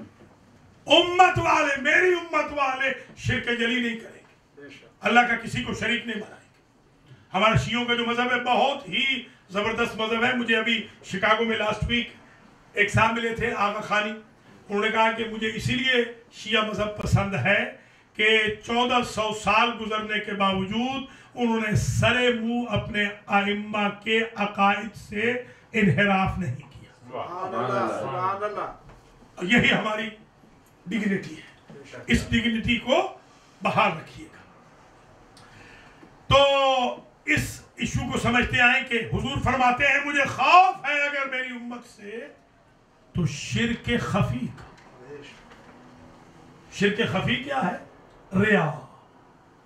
امت والے، میری امت والے شرک جلی نہیں کریں گے، اللہ کا کسی کو شریک نہیں بنائیں گے. ہمارا شیعوں کا جو مذہب ہے بہت ہی زبردست مذہب ہے. مجھے ابھی شکاگو میں لاسٹ ویک ایک صاحب ملے تھے، آغا خانی. انہوں نے کہا کہ مجھے اسی لیے شیعہ مذہب پسند ہے کہ 1400 سال گزرنے کے باوجود انہوں نے سرے منہ اپنے ائمہ کے عقائد سے انحراف نہیں کیا. یہی ہماری ڈگنیٹی ہے. اس ڈگنیٹی کو بحال رکھیے گا. تو اس ایشو کو سمجھتے آئیں کہ حضور فرماتے ہیں مجھے خوف ہے اگر میری امت سے تو شرک خفی کا. شرک خفی کیا ہے؟ ریا،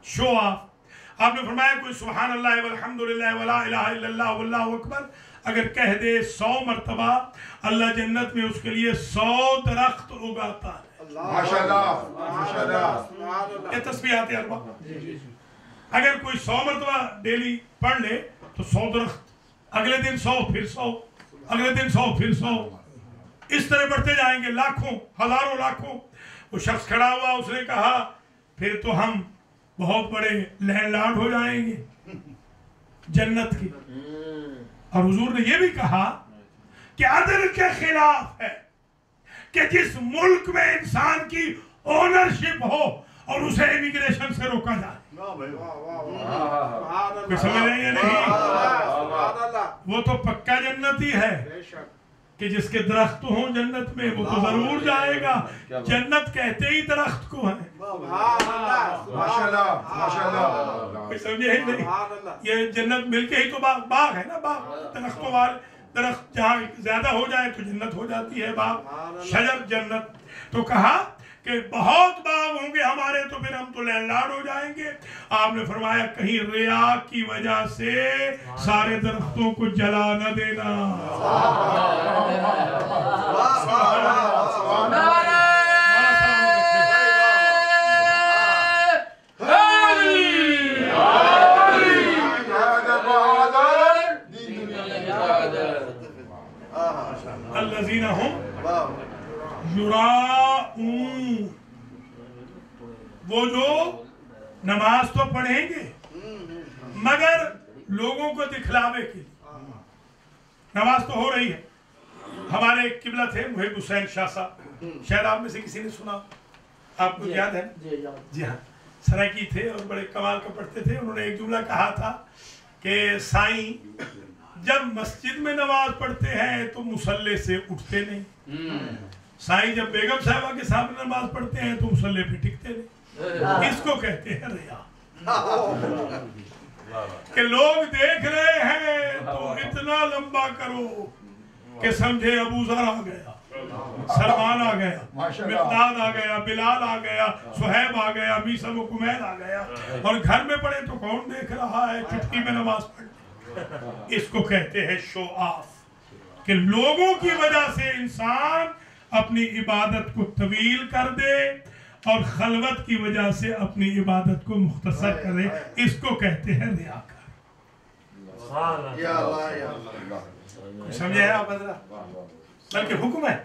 شو آف. آپ نے فرمایا کوئی سبحان اللہ والحمدللہ ولا الہ الا اللہ واللہ اکبر اگر کہہ دے 100 مرتبہ، اللہ جنت میں اس کے لیے 100 درخت اگاتا ہے. ماشاءاللہ. یہ تسبیحات اربع. اگر کوئی 100 مرتبہ ڈیلی پڑھ لے تو 100 درخت، اگلے دن 100 پھر 100، اگلے دن 100 پھر 100، اس طرح بڑھتے جائیں گے، لاکھوں، ہزاروں، لاکھوں. وہ شخص کھڑا ہوا، اس نے کہا پھر تو ہم بہت بڑے لینڈ لارڈ ہو جائیں گے جنت کے. اور حضور نے یہ بھی کہا کہ عدل کے خلاف ہے کہ جس ملک میں انسان کی اونرشپ ہو اور اسے امیگریشن سے روکا جائے. کوئی سمجھ رہے ہیں نہیں؟ وہ تو پکا جنتی ہے کہ جس کے درخت ہوں جنت میں وہ تو ضرور جائے گا. جنت کہتے ہی درخت کو ہے. کوئی سمجھے ہی نہیں؟ یہ جنت مل کے ہی تو باغ ہے نا. باغ درختوں والے، درخت جہاں زیادہ ہو جائے تو جنت ہو جاتی ہے. باغ، شجر، جنت. تو کہا کہ بہت باغ ہوں گے ہمارے تو پھر ہم تو لینڈ لارڈ ہو جائیں گے. آپ نے فرمایا کہیں ریا کی وجہ سے سارے درختوں کو جلا نہ دینا. الذین ہم یراؤون، وہ جو نماز تو پڑھیں گے مگر لوگوں کو دکھلاوے کے لیے. نماز تو ہو رہی ہے. ہمارے قبلہ تھے محب حسین شاہ صاحب، شاید آپ میں سے کسی نے سنا، آپ کو یاد ہے؟ جی ہاں، سرائکی تھے اور بڑے کمال کا پڑھتے تھے. انہوں نے ایک جملہ کہا تھا کہ سائیں جب مسجد میں نماز پڑھتے ہیں تو مصلی سے اٹھتے نہیں، سائیں جب بیگم صاحبہ کے سامنے نماز پڑھتے ہیں تو مصلی پہ ٹکتے نہیں. اس کو کہتے ہیں ریا. کہ لوگ دیکھ رہے ہیں تو اتنا لمبا کرو کہ سمجھے ابو ذر آ گیا، سلمان آ گیا، مقداد آ گیا، بلال آ گیا، صہیب آ گیا، میثم و کمیل آ گیا، اور گھر میں پڑھے تو کون دیکھ رہا ہے، چٹکی میں نماز پڑھ. اس کو کہتے ہیں شو آف. کہ لوگوں کی وجہ سے انسان اپنی عبادت کو طویل کر دے اور خلوت کی وجہ سے اپنی عبادت کو مختصر کرے. اس کو کہتے ہیں ریاکار. سمجھے آپ حضرات؟ بلکہ حکم ہے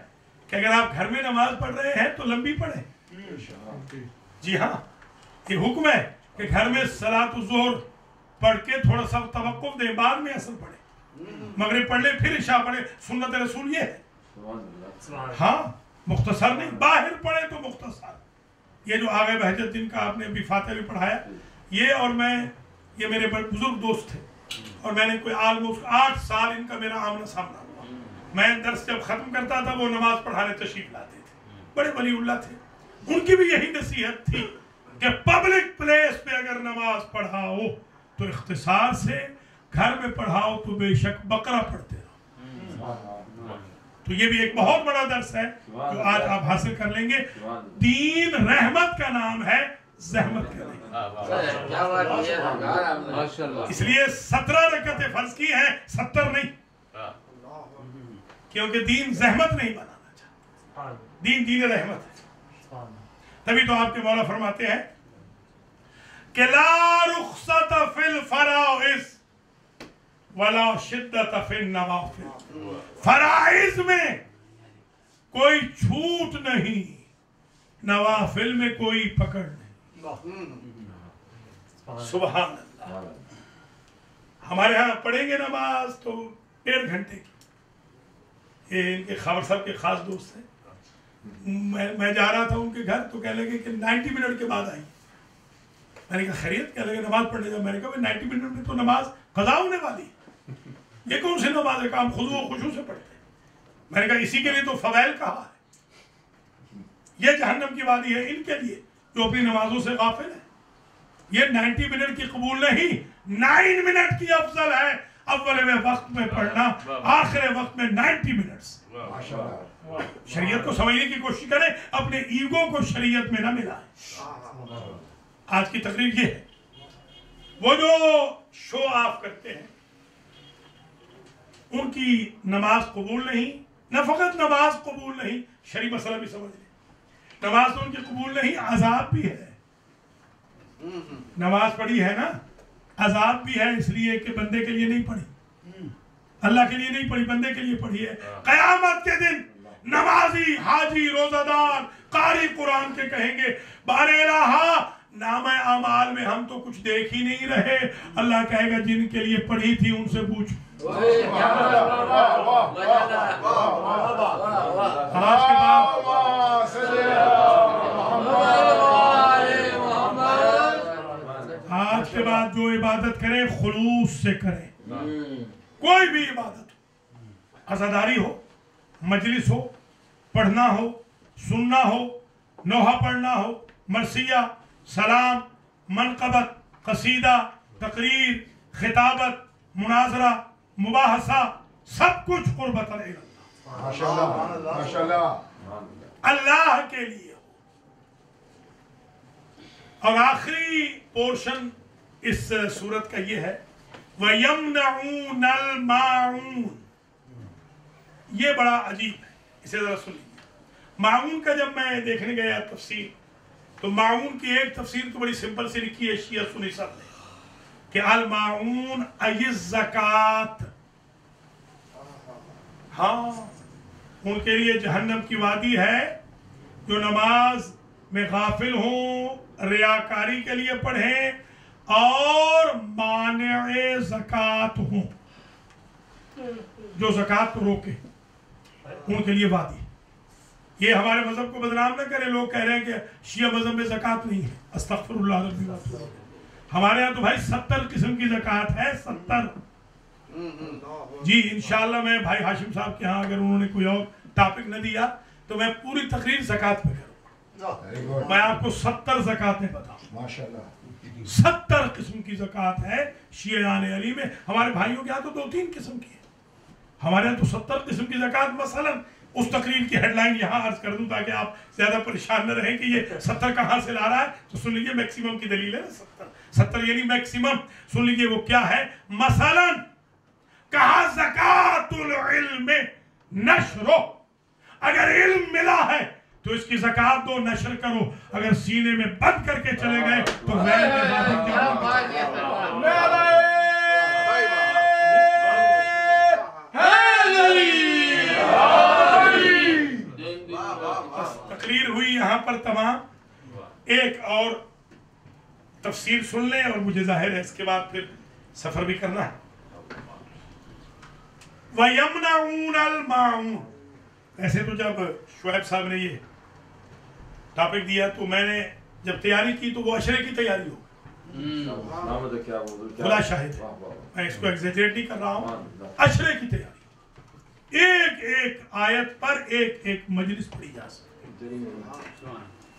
کہ اگر آپ گھر میں نماز پڑھ رہے ہیں تو لمبی پڑھیں. جی ہاں، یہ حکم ہے کہ گھر میں صلاۃ الظہر پڑھ کے تھوڑا سا توقف دیں، بعد میں عصر پڑھیں، مغرب پڑھ لیں پھر عشاء پڑھیں. سنت رسول یہ ہے. ہاں، مختصر نہیں، باہر پڑھیں تو مختصر. یہ جو آغا بہجت جن کا آپ نے ابھی فاتحہ بھی پڑھایا، یہ اور میں، یہ میرے بزرگ دوست تھے اور میں نے کوئی آلموسٹ 8 سال ان کا میرا آمنا سامنا ہوا. میں درس جب ختم کرتا تھا وہ نماز پڑھانے تشریف لاتے تھے. بڑے ولی اللہ تھے. ان کی بھی یہی نصیحت تھی کہ پبلک پلیس پہ اگر نماز پڑھاؤ تو اختصار سے، گھر میں پڑھاؤ تو بے شک بقرہ پڑھتے رہو. تو یہ بھی ایک بہت بڑا درس ہے جو آج آپ حاصل کر لیں گے. دین رحمت کا نام ہے، زحمت کا نہیں. اس لیے 17 رکعتیں فرض کی ہیں، 70 نہیں، کیونکہ دین زحمت نہیں بنانا چاہتا. دین رحمت ہے. تبھی تو آپ کے مولا فرماتے ہیں کہ لا رخصت فی الفرائض ولا شدت فی النوافل. فرائض میں کوئی چھوٹ نہیں، نوافل میں کوئی پکڑ نہیں. سبحان اللہ. ہمارے ہاں پڑھیں گے نماز تو 1.5 گھنٹے کی. یہ ان کے خاور صاحب کے خاص دوست ہیں. میں جا رہا تھا ان کے گھر تو کہنے لگے کہ 90 منٹ کے بعد آئی. میں نے کہا خیریت؟ کہنے لگے نماز پڑھنے جا. میں نے کہا 90 منٹ میں تو نماز قضا ہونے والی ہے. یہ کون سی نماز ہے کہ ہم خضوع و خشوع سے پڑھتے ہیں؟ میں نے کہا اسی کے لیے تو فضائل کہا ہے. یہ جہنم کی وادی ہے ان کے لیے جو اپنی نمازوں سے غافل ہیں. یہ 90 منٹ کی قبول نہیں، 9 منٹ کی افضل ہے. اول میں وقت میں پڑھنا، آخر وقت میں 90 منٹس. شریعت کو سمجھنے کی کوشش کریں، اپنے ایگو کو شریعت میں نہ ملائیں. آج کی تقریر یہ ہے، وہ جو شو آف کرتے ہیں ان کی نماز قبول نہیں. نہ فقط نماز قبول نہیں، شرعی مسئلہ بھی سمجھ لیں. نماز تو ان کی قبول نہیں، عذاب بھی ہے. نماز پڑھی ہے نا، عذاب بھی ہے، اس لیے کہ بندے کے لیے نہیں پڑھی، اللہ کے لیے نہیں پڑھی، بندے کے لیے پڑھی ہے. قیامت کے دن نمازی، حاجی، روزہ دار، قاری قرآن کے کہیں گے بار الہ نامہ اعمال میں ہم تو کچھ دیکھ ہی نہیں رہے. اللہ کہے گا جن کے لیے پڑھی تھی ان سے پوچھو. آج کے بعد جو عبادت کرے خلوص سے کرے. کوئی بھی عبادت ہو، عزاداری ہو، مجلس ہو، پڑھنا ہو، سننا ہو، نوحہ پڑھنا ہو، مرثیہ، سلام، منقبت، قصیدہ، تقریر، خطابت، مناظرہ، مباحثہ، سب کچھ قربت اللہ کے لیے ہو. اور آخری پورشن اس سورت کا یہ ہے وَيَمْنَعُونَ الْمَاعُونَ. یہ بڑا عجیب ہے، اسے ذرا سن لیجیے. معون کا جب میں دیکھنے گیا تفسیر تو معون کی ایک تفسیر تو بڑی سمپل سی لکھی ہے شیعہ سنی سب نے کہ المعون ای الزکاة. ہاں ان کے لیے جہنم کی وادی ہے جو نماز میں غافل ہوں، ریاکاری کے لیے پڑھیں اور مانع زکات ہوں، جو زکات کو روکے، ان کے لیے وادی. یہ ہمارے مذہب کو بدنام نہ کرے. لوگ کہہ رہے ہیں کہ شیعہ مذہب میں زکات نہیں ہے. استغفر اللہ. ہمارے یہاں تو بھائی 70 قسم کی زکات ہے. 70. جی انشاءاللہ میں بھائی ہاشم صاحب کے ہاں اگر انہوں نے کوئی اور ٹاپک نہ دیا تو میں پوری تقریر زکات پہ کروں. میں آپ کو 70 زکاتیں بتاؤں. 70 قسم کی زکات ہے شیعان علی میں. ہمارے بھائیوں کے ہاں تو 2-3 قسم کی ہے. ہمارے ہاں تو 70 قسم کی زکات. مثلا اس تقریر کی ہیڈ لائن یہاں عرض کر دوں تاکہ آپ زیادہ پریشان نہ رہیں کہ یہ 70 کہاں سے لا رہا ہے. تو سن لیجئے میکسیمم کی دلیل ہے 70 یعنی میکسیمم. سن لیجئے وہ کیا ہے. مثلا کہا زکات العلم نشرو. اگر علم ملا ہے تو اس کی زکات دو، نشر کرو. اگر سینے میں بند کر کے چلے گئے تو غیر کے بابر تقریر ہوئی یہاں پر تمام. ایک اور تفسیر سن لیں اور مجھے ظاہر ہے اس کے بعد پھر سفر بھی کرنا ہے. وَيَمْنَعُونَ الْمَاعُونَ. ایسے تو جب شعیب صاحب نے یہ ٹاپک دیا تو میں نے جب تیاری کی تو وہ عشرے کی تیاری ہو. خدا شاہد ہے میں اس کو ایگزیجریٹ نہیں کر رہا ہوں. عشرے کی تیاری، ایک ایک آیت پر ایک ایک مجلس پڑھی جا سکتی.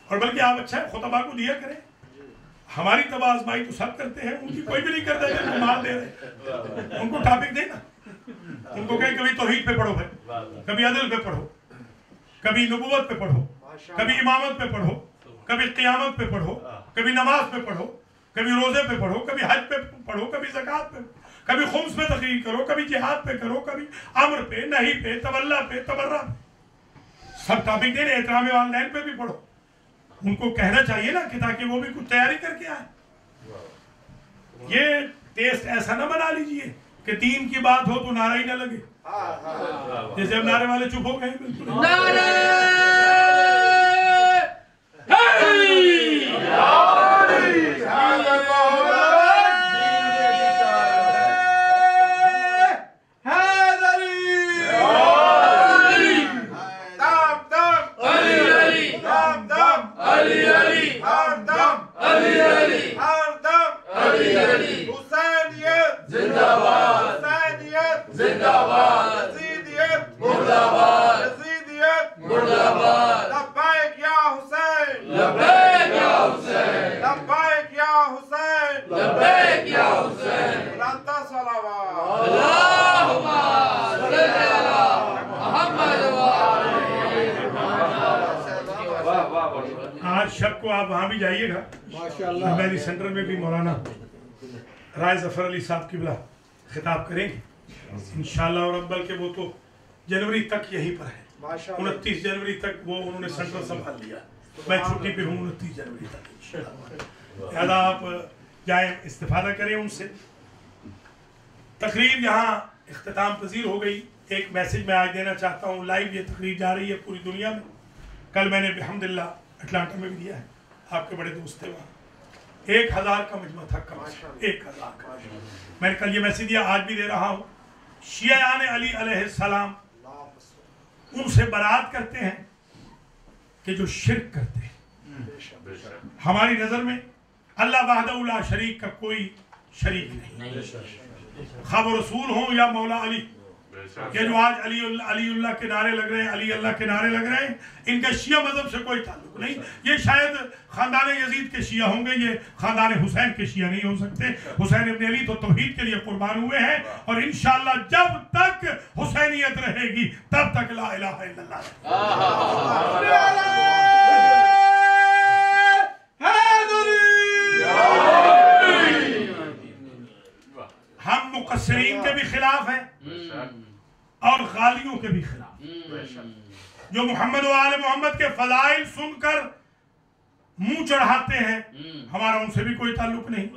اور بلکہ آپ اچھا ہے خطبہ کو دیا کریں. ہماری تباہ آزمائی تو سب کرتے ہیں، ان کی کوئی بھی نہیں کرتا جن کو مال دے رہے. ان کو ٹاپک دے نا. ان کو کہیں کبھی توحید پہ پڑھو بھائی، کبھی عدل پہ پڑھو، کبھی نبوت پہ پڑھو، کبھی امامت پہ پڑھو، کبھی قیامت پہ پڑھو، کبھی نماز پہ پڑھو، کبھی روزے پہ پڑھو، کبھی حج پہ پڑھو، کبھی زکوٰۃ پہ، کبھی خمس پہ تقریر کرو، کبھی جہاد پہ کرو، کبھی امر پہ، نہی پہ، تولا پہ، تبرہ پہ، سب ٹاپک دے رہے، احترام والدین پہ بھی پڑھو. ان کو کہنا چاہیے نا کہ تاکہ وہ بھی کچھ تیاری کر کے آئے. یہ ٹیسٹ ایسا نہ بنا لیجئے کہ دین کی بات ہو تو نعرہ ہی نہ لگے. جیسے اب نعرے والے چپ ہو گئے. آج شب کو آپ وہاں بھی جائیے گا، میری سینٹر میں بھی مولانا رائے ظفر علی صاحب قبلہ خطاب کریں گے انشاءاللہ. اور اب بلکہ وہ تو جنوری تک یہیں پر ہے، 29 جنوری تک وہ انہوں نے سینٹر سنبھال لیا. میں چھٹی پہ ہوں 29 جنوری تک انشاءاللہ. لہذا آپ جائیں، استفادہ کریں ان سے. تقریر یہاں اختتام پذیر ہو گئی. ایک میسج میں آج دینا چاہتا ہوں، لائیو یہ تقریر جا رہی ہے پوری دنیا میں. کل میں نے بحمدللہ اٹلانٹا میں بھی دیا ہے، آپ کے بڑے دوست تھے وہاں. 1000 کا مجمع تھا کم از کم، 1000 کا. میں نے کل یہ میسج دیا، آج بھی دے رہا ہوں. شیعان علی علیہ السلام ان سے برات کرتے ہیں کہ جو شرک کرتے ہیں. ہماری نظر میں اللہ وحدہ لا شریک کا کوئی شریک نہیں، خواہ وہ رسول ہوں یا مولا علی. یہ جو آج علی اللہ کے نعرے لگ رہے ہیں، علی اللہ کے نعرے لگ رہے ہیں، ان کا شیعہ مذہب سے کوئی تعلق نہیں. یہ شاید خاندان یزید کے شیعہ ہوں گے، یہ خاندان حسین کے شیعہ نہیں ہو سکتے. حسین ابن علی تو توحید کے لیے قربان ہوئے ہیں، اور انشاءاللہ جب تک حسینیت رہے گی تب تک لا الہ الا اللہ. ہم مقصرین کے بھی خلاف ہیں اور غالیوں کے بھی خلاف. جو محمد و آل محمد کے فضائل سن کر منہ چڑھاتے ہیں، ہمارا ان سے بھی کوئی تعلق نہیں.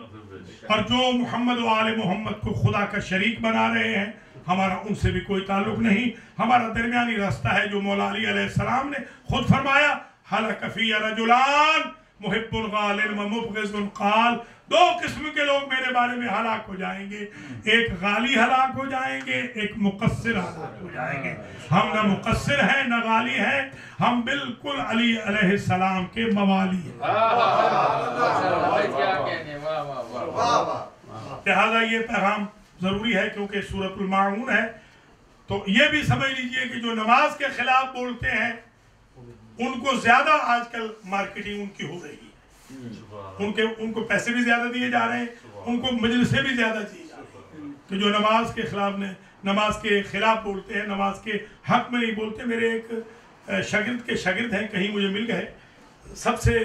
اور جو محمد و آل محمد کو خدا کا شریک بنا رہے ہیں، ہمارا ان سے بھی کوئی تعلق نہیں. ہمارا درمیانی راستہ ہے جو مولا علی علیہ السلام نے خود فرمایا، حلق فی رجلان محب غال و مبغض قال. 2 قسم کے لوگ میرے بارے میں ہلاک ہو جائیں گے، ایک غالی ہلاک ہو جائیں گے، ایک مقصر ہلاک ہو جائیں گے. ہم نہ مقصر ہیں نہ غالی ہیں، ہم بالکل علی علیہ السلام کے موالی ہیں. لہذا یہ پیغام ضروری ہے کیونکہ سورۃ الماعون ہے. تو یہ بھی سمجھ لیجئے کہ جو نماز کے خلاف بولتے ہیں ان کو زیادہ آج کل مارکیٹنگ ان کی ہو رہی ہے. ان کو پیسے بھی زیادہ دیے جا رہے ہیں، ان کو مجلسیں بھی زیادہ دی جا رہی ہیں کہ جو نماز کے خلاف نماز کے خلاف بولتے ہیں، نماز کے حق میں نہیں بولتے. میرے ایک شاگرد کے شاگرد ہیں، کہیں مجھے مل گئے، سب سے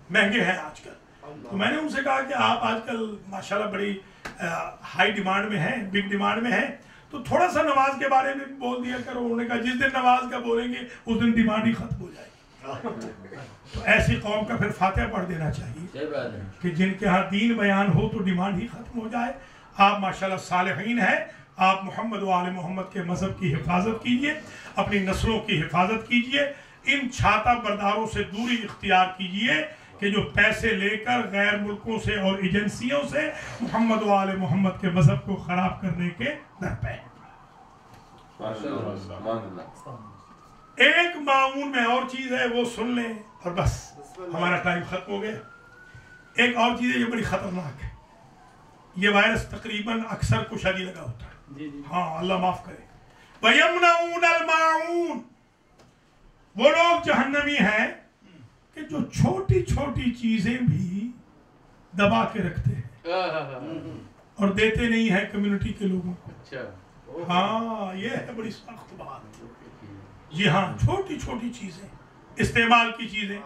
مہنگے ہیں آج کل. تو میں نے ان سے کہا کہ آپ آج کل ماشاءاللہ بڑی ہائی ڈیمانڈ میں ہیں، بگ ڈیمانڈ میں ہیں، تو تھوڑا سا نماز کے بارے میں بول دیا کرو. انہوں نے کہا جس دن نماز کا بولیں گے اس دن ڈیمانڈ ہی ختم ہو جائے گی. تو ایسی قوم کا پھر فاتحہ پڑھ دینا چاہیے کہ جن کے ہاں دین بیان ہو تو ڈیمانڈ ہی ختم ہو جائے. آپ ماشاءاللہ صالحین ہیں، آپ محمد و آل محمد کے مذہب کی حفاظت کیجئے، اپنی نسلوں کی حفاظت کیجئے. ان چھاتا برداروں سے دوری اختیار کیجئے کہ جو پیسے لے کر غیر ملکوں سے اور ایجنسیوں سے محمد و آل محمد کے مذہب کو خراب کرنے کے درپے. ایک معمول میں اور چیز ہے، وہ سن لیں اور بس ہمارا ٹائم ختم ہو گیا. ایک اور چیز ہے جو بڑی خطرناک ہے. یہ وائرس تقریباً اکثر کشادی لگا ہوتا ہے. ہاں اللہ معاف کرے. وَيَمْنَعُونَ الْمَاعُونَ، وہ لوگ جہنمی ہیں کہ جو چھوٹی چھوٹی چیزیں بھی دبا کے رکھتے ہیں اور دیتے نہیں ہیں کمیونٹی کے لوگوں کو. ہاں یہ ہے بڑی سخت بات. جی ہاں چھوٹی چھوٹی چیزیں استعمال کی چیزیں.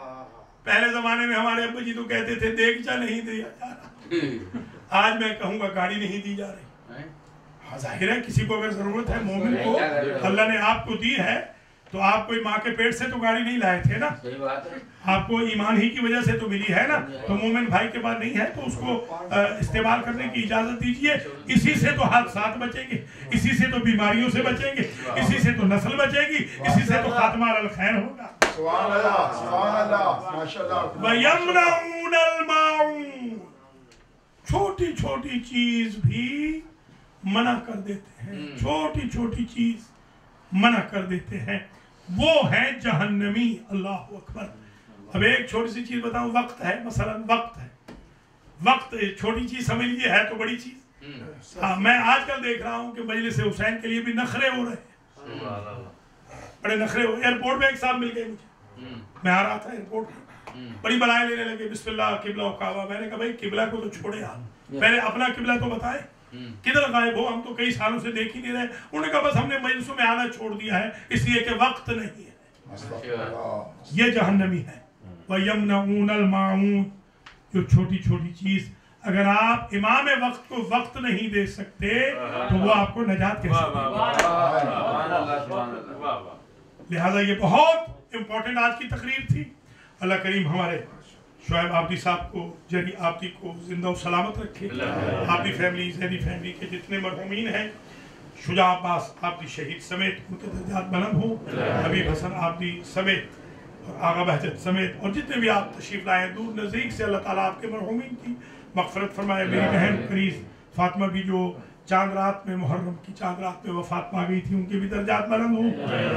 پہلے زمانے میں ہمارے ابا جی تو کہتے تھے دیگچا نہیں دیا جا رہا. آج میں کہوں گا گاڑی نہیں دی جا رہی. ہاں ظاہر ہے کسی کو اگر ضرورت ہے مومن کو اللہ نے آپ کو دی ہے تو آپ کوئی ماں کے پیٹ سے تو گاڑی نہیں لائے تھے نا. آپ کو ایمان ہی کی وجہ سے تو ملی ہے نا. تو مومن بھائی کے پاس نہیں ہے تو اس کو استعمال کرنے کی اجازت دیجئے. اسی سے تو حادثات بچیں گے, اسی سے تو بیماریوں سے بچیں گے, اسی سے تو نسل بچے گی, اسی سے تو خاتمہ الخیر ہوگا. سبحان اللہ سبحان اللہ ماشاءاللہ. وَيَمْنَعُونَ الْمَاعُونَ چھوٹی چھوٹی چیز بھی منع کر دیتے ہیں. چھوٹی چھوٹی چیز منع کر دیتے ہیں. وہ ہے جہنمی. اللہ اکبر. اب ایک چھوٹی سی چیز بتاؤں. وقت ہے مثلا وقت ہے. وقت چھوٹی چیز سمجھ لیجیے ہے تو بڑی چیز. ہاں میں آج کل دیکھ رہا ہوں کہ مجلس حسین کے لیے بھی نخرے ہو رہے ہیں. بڑے نخرے ہو. ایئرپورٹ میں ایک صاحب مل گئے مجھے. میں آ رہا تھا ایئرپورٹ میں. بڑی بلائیں لینے لگے. بسم اللہ قبلہ و کعبہ. میں نے کہا بھائی قبلہ کو تو چھوڑے آپ, پہلے اپنا قبلہ تو بتائیں. کدھر غائب ہو, ہم تو کئی سالوں سے دیکھ ہی نہیں رہے. انہوں نے کہا بس ہم نے مجلسوں میں آنا چھوڑ دیا ہے اس لیے کہ وقت نہیں ہے. یہ جہنمی ہے. وَيَمْنَعُونَ الْمَاعُونَ جو چھوٹی چھوٹی چیز. اگر آپ امام وقت کو وقت نہیں دے سکتے تو وہ آپ کو نجات کیسے دے گا. لہذا یہ بہت امپورٹنٹ آج کی تقریر تھی. اللہ کریم ہمارے شعیب آبدی صاحب کو, جری آبدی کو زندہ و سلامت رکھے. آبدی فیملی, زیدی فیملی کے جتنے مرحومین ہیں, شجاع عباس آبدی شہید سمیت ان کے درجات بلند ہوں. حبیب حسن آبدی سمیت اور آغا بہجت سمیت اور جتنے بھی آپ تشریف لائے دور نزدیک سے, اللہ تعالیٰ آپ کے مرحومین کی مغفرت فرمائے. میری بہن قریز فاطمہ بھی جو چاند رات میں, محرم کی چاند رات میں وفات پا گئی تھی, ان کے بھی درجات بلند ہوں.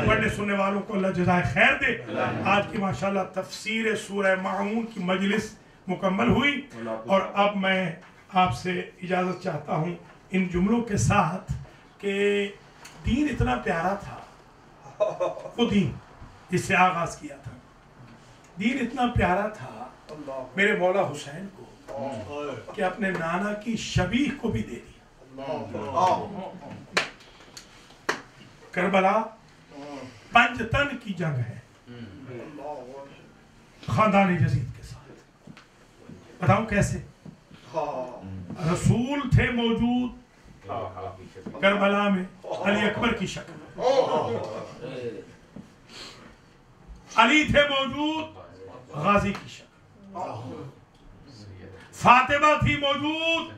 پڑھنے سننے والوں کو اللہ جزائے خیر دے. آج کی ماشاءاللہ تفسیر سورہ ماعون کی مجلس مکمل ہوئی اور اب میں آپ سے اجازت چاہتا ہوں ان جملوں کے ساتھ کہ دین اتنا پیارا تھا. وہ دین جس سے آغاز کیا تھا, دین اتنا پیارا تھا میرے مولا حسین کو کہ اپنے نانا کی شبیہ کو بھی دے دی. کربلا پنجتن کی جنگ ہے خاندان یزید کے ساتھ. بتاؤں کیسے؟ رسول تھے موجود کربلا میں علی اکبر کی شکل, علی تھے موجود غازی کی شکل, فاطمہ تھی موجود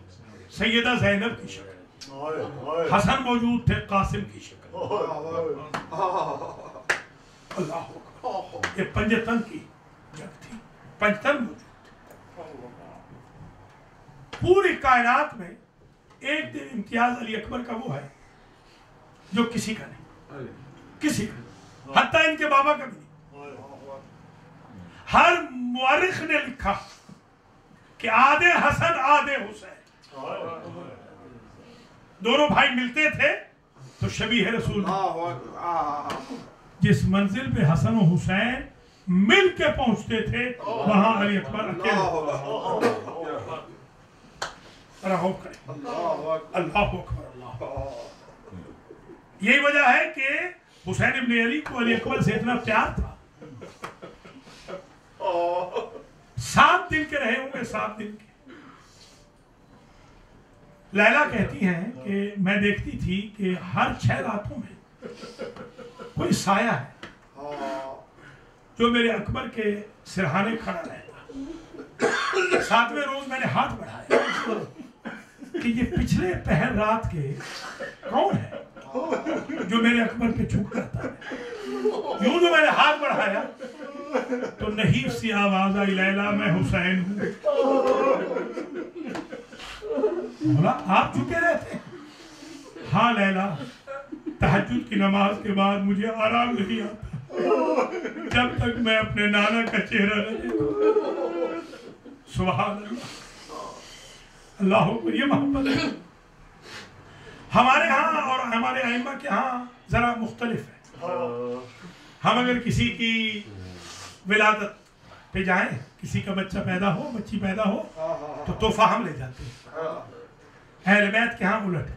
سیدہ زینب کی شکل, حسن موجود تھے قاسم کی شکل. اللہ اکبر. یہ پنجتن کی جنگ تھی. پنجتن موجود تھے. پوری کائنات میں ایک دن امتیاز علی اکبر کا وہ ہے جو کسی کا نہیں, کسی کا, حتیٰ ان کے بابا کا بھی نہیں. ہر مورخ نے لکھا کہ آدھے حسن آدھے حسین, دونوں بھائی ملتے تھے تو شبیہ رسول جس منزل پہ حسن و حسین مل کے پہنچتے تھے وہاں علی اکبر اکیلے. اللہ اکبر. یہی وجہ ہے کہ حسین ابن علی کو علی اکبر سے اتنا پیار تھا. 7 دن کے رہے ہوں گے, 7 دن کے. لیلا کہتی ہیں کہ میں دیکھتی تھی کہ ہر 6 راتوں میں کوئی سایہ ہے جو میرے اکبر کے سرہانے کھڑا رہتا. 7ویں روز میں نے ہاتھ بڑھایا کہ یہ پچھلے پہر رات کے کون ہے جو میرے اکبر پہ جھک کرتا ہے. یوں جو میں نے ہاتھ بڑھایا تو نحیف سی آواز آئی, لیلا میں حسین ہوں. بولا آپ جھکے رہتے ہیں؟ ہاں لیلا, تہجد کی نماز کے بعد مجھے آرام نہیں آتا جب تک میں اپنے نانا کا چہرہ نہ دیکھوں. سبحان اللہ. اللہ اکبر. یہ محبت ہے. ہمارے ہاں اور ہمارے ائمہ کے ہاں ذرا مختلف ہے. ہم اگر کسی کی ولادت پہ جائیں, کسی کا بچہ پیدا ہو, بچی پیدا ہو تو تحفہ ہم لے جاتے ہیں. اہل بیت کے ہاں الٹ ہے.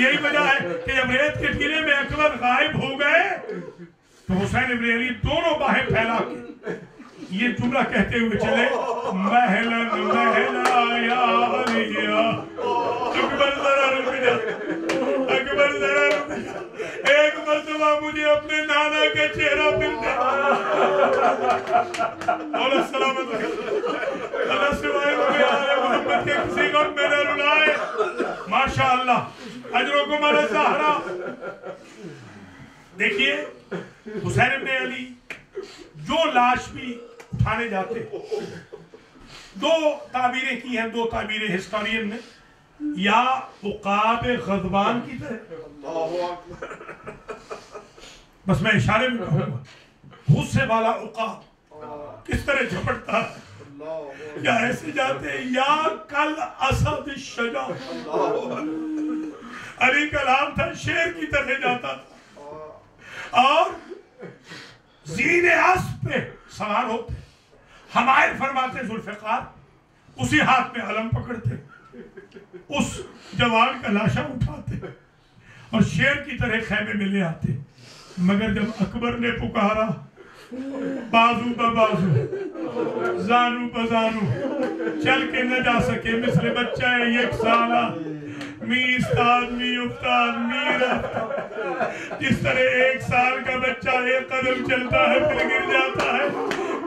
یہی وجہ ہے کہ جب ریت کے ٹیلے میں اکبر غائب ہو گئے تو حسین ابن علی دونوں باہیں پھیلا کے یہ جملہ کہتے ہوئے چلے محلن محلا یا علی اکبر ذرا رک جا، اکبر ذرا رک جا، ایک مرتبہ مجھے اپنے نانا کے چہرہ پھر دے۔ مولا سلامت اللہ سوائے مجھے آل محمد کے کسی غم میں نہ رلائے۔ ماشاءاللہ اجرکم علی الزہرا۔ دیکھیے حسین ابن علی جو لاش بھی اٹھانے جاتے، دو تعبیریں کی ہیں، دو تعبیریں ہسٹورین نے، یا عقاب غضبان کی طرح، بس میں اشارے میں کہوں گا غصے والا عقاب کس طرح جھپٹتا ہے، یا ایسے جاتے یا کل اسد الشجاع، علی کا نام تھا شیر کی طرح جاتا تھا، اور زین اسب پہ سوار ہوتے، حمائل فرماتے ذوالفقار، اسی ہاتھ میں علم پکڑتے، اس جوان کا لاشا اٹھاتے اور شیر کی طرح خیمے میں لے آتے، مگر جب اکبر نے پکارا بازو بازو زانو بزانو، چل کے نہ جا سکے مثل بچہ یک سالہ، می استاد می افتاد می رفت، جس طرح ایک سال کا بچہ ایک قدم چلتا ہے پھر گر جاتا ہے،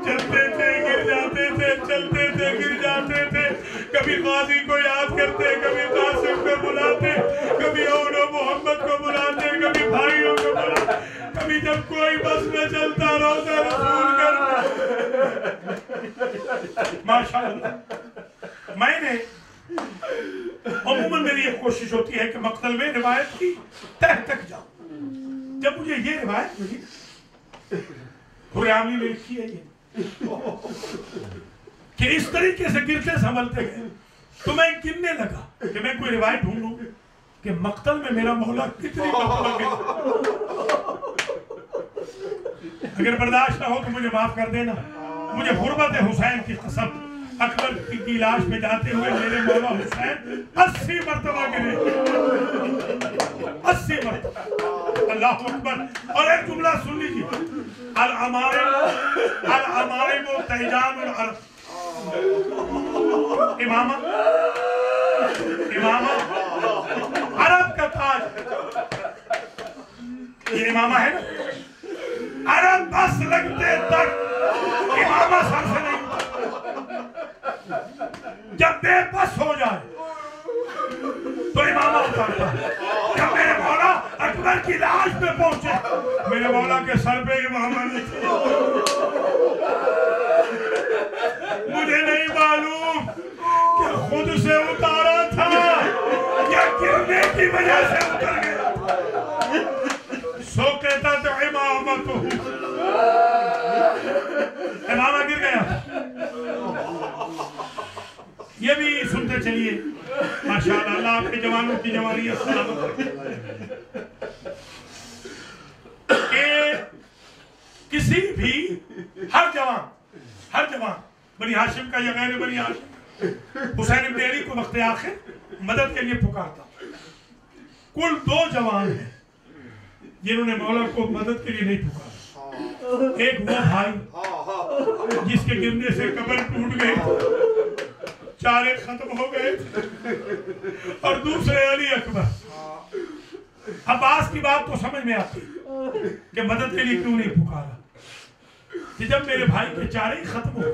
چلتے تھے گر جاتے تھے، چلتے تھے گر جاتے تھے، کبھی قاضی کو یاد کرتے، کبھی قاسم کو بلاتے، کبھی اولو محمد کو بلاتے، کبھی بھائیوں کو بلاتے، کبھی جب کوئی بس نہ چلتا روزہ رسول کرتے۔ ماشاءاللہ میں نے عموماً میری ایک کوشش ہوتی ہے کہ مقتل میں روایت کی تہ تک جاؤں۔ جب مجھے یہ روایت ملی، حریامی نے لکھی ہے یہ کہ اس طریقے سے گرتے سنبھلتے گئے تو میں گننے لگا کہ میں کوئی روایت ڈھونڈوں کہ مقتل میں میرا مولا کتنی مرتبہ گرا۔ اگر برداشت نہ ہو تو مجھے معاف کر دینا، مجھے غربت حسین کی قسم، اکبر کی لاش میں جاتے ہوئے میرے مولا حسین 80 مرتبہ گرے، 80 مرتبہ، اللہ اکبر۔ اور ایک جملہ سن لیجیے، العمائم و تہجان العرب، امامہ عرب کا تاج، یہ امامہ ہے نا، عرب بس لگتے تک امامہ سر سے نہیں، جب بے بس ہو جائے تو امامہ اتارتا ہے۔ جب میرے مولا اکبر کی لاش پہ پہنچے، میرے مولا کے سر پہ امامہ نہیں تھے۔ مجھے نہیں معلوم کہ خود سے اتارا تھا یا گرنے کی وجہ سے اتر گیا، سو کہتا تو امامت ہو، امامہ گر گیا۔ یہ بھی سنتے چلیے ماشاءاللہ، اللہ آپ کے جوانوں کی جوانیت سلامت رکھے کہ کسی بھی ہر جوان بنی ہاشم کا یا غیر بنی ہاشم حسین ابن علی کو وقت آخر مدد کے لیے پکارتا۔ کل 2 جوان ہیں جنہوں نے مولا کو مدد کے لیے نہیں پکارا، ایک وہ بھائی جس کے گرنے سے قبر ٹوٹ گئی، چارے ختم ہو گئے، اور دوسرے علی اکبر۔ عباس کی بات تو سمجھ میں آتی کہ مدد کے لیے کیوں نہیں پکارا، کہ جب میرے بھائی کے چارے ہی ختم ہو گئے،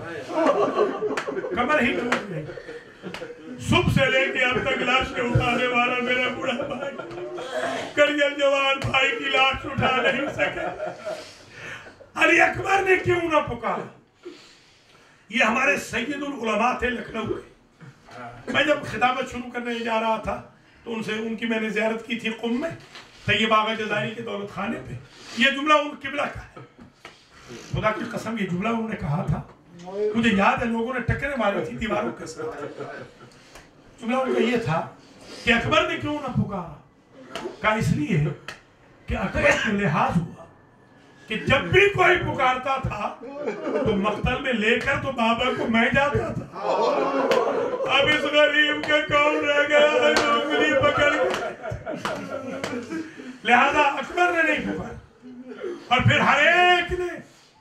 کمر ہی ٹوٹ گئی، صبح سے لے کے اب تک لاش کے اٹھانے والا میرا بوڑھا بھائی، کریل جوان بھائی کی لاش اٹھا نہیں سکے، علی اکبر نے کیوں نہ پکارا؟ یہ ہمارے سید العلماء تھے لکھنؤ کے۔ میں جب خطابت شروع کرنے جا رہا تھا تو ان کی میں نے زیارت کی تھی قم میں، طیب آغا جزائری کے دولت خانے پہ۔ یہ جملہ ان قبلہ کا ہے، خدا کی قسم یہ جملہ انہوں نے کہا تھا، مجھے یاد ہے لوگوں نے ٹکریں ماری تھی دیواروں کے ساتھ۔ جملہ ان کا یہ تھا کہ اکبر نے کیوں نہ پکارا؟ کہا اس لیے کہ اکبر کو لحاظ ہوا کہ جب بھی کوئی پکارتا تھا تو مقتل میں لے کر تو بابا کو میں جاتا تھا، اب اس غریب کے کون رہ گیا ہے جو انگلی پکڑ کے؟ لہذا اکبر نے نہیں پکارا اور پھر ہر ایک نے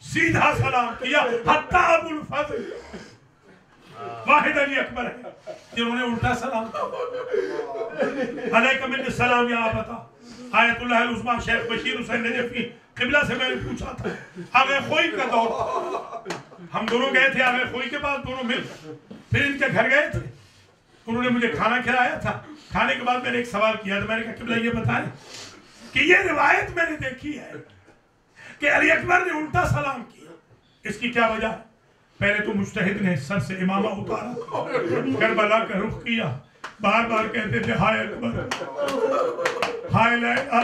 سیدھا سلام کیا، حتیٰ ابو الفضل واحد علی اکبر ہے جنہوں نے الٹا سلام کیا۔ علیکم السلام یا ابتا آیت اللہ العظمیٰ شیخ بشیر حسین نجفی قبلہ سے میں نے پوچھا تھا، آغا خوئی کا دور، ہم دونوں گئے تھے آغا خوئی کے بعد دونوں مل پھر ان کے گھر گئے تھے، انہوں نے مجھے کھانا کھلایا تھا، کھانے کے بعد میں نے ایک سوال کیا تھا، میں نے کہا قبلہ یہ بتائیں کہ یہ روایت میں نے دیکھی ہے کہ علی اکبر نے الٹا سلام کیا، اس کی کیا وجہ ہے؟ پہلے تو مجتہد نے سر سے امامہ اتارا، کربلا کا رخ کیا، بار بار کہتے تھے ہائے اکبر، ہائے لیلا،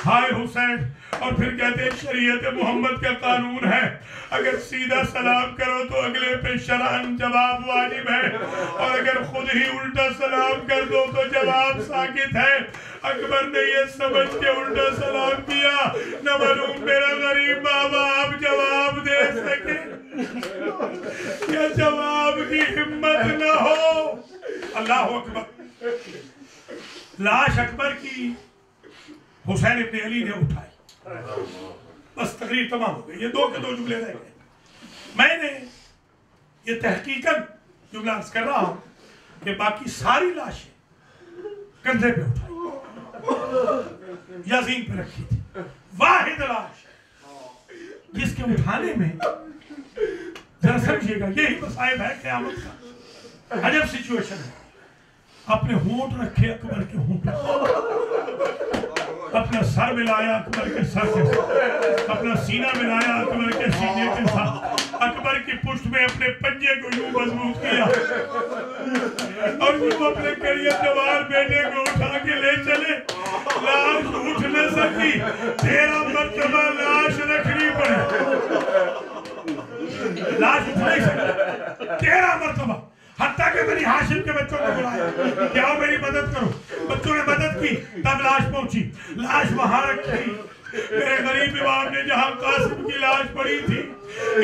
ہائے حسین، اور پھر کہتے ہیں شریعت محمد کا قانون ہے اگر سیدھا سلام کرو تو اگلے پہ شرعاً جواب واجب ہے، اور اگر خود ہی الٹا سلام کر دو تو جواب ساکت ہے۔ اکبر نے یہ سمجھ کے الٹا سلام کیا، نہ معلوم میرا غریب بابا اب جواب دے سکے یا جواب کی ہمت نہ ہو۔ اللہ اکبر۔ لاش اکبر کی حسین ابن علی نے اٹھائی، بس تقریر تمام ہو گئی، یہ دو کے دو جملے رہ گئے۔ میں نے یہ تحقیقاً جملہ عرض کر رہا ہوں کہ باقی ساری لاشیں کندھے پہ اٹھائی یا زین پہ رکھی تھی، واحد لاش جس کے اٹھانے میں ذرا سمجھیے گا یہی مصائب ہے قیامت کا، عجب سچویشن ہے۔ اپنے ہونٹ رکھے اکبر کے ہونٹ، اپنا سر ملایا اکبر کے سر کے ساتھ، اپنا سینہ ملایا اکبر کے سینے کے ساتھ، اکبر کی پشت میں اپنے پنجے کو یوں مضبوط کیا اور یوں اپنے کڑیے سوار بیٹے کو اٹھا کے لے چلے۔ لاش اٹھ نہ سکی، 13 مرتبہ لاش رکھنی پڑی، لاش اٹھ نہیں سکی 13 مرتبہ، حتیٰ کہ بنی ہاشم کے بچوں کو بلایا کہ آؤ میری مدد کرو، بچوں نے مدد کی، تب لاش پہنچی، لاش وہاں رکھی۔ میرے غریب امام نے جہاں قاسم کی لاش پڑی تھی،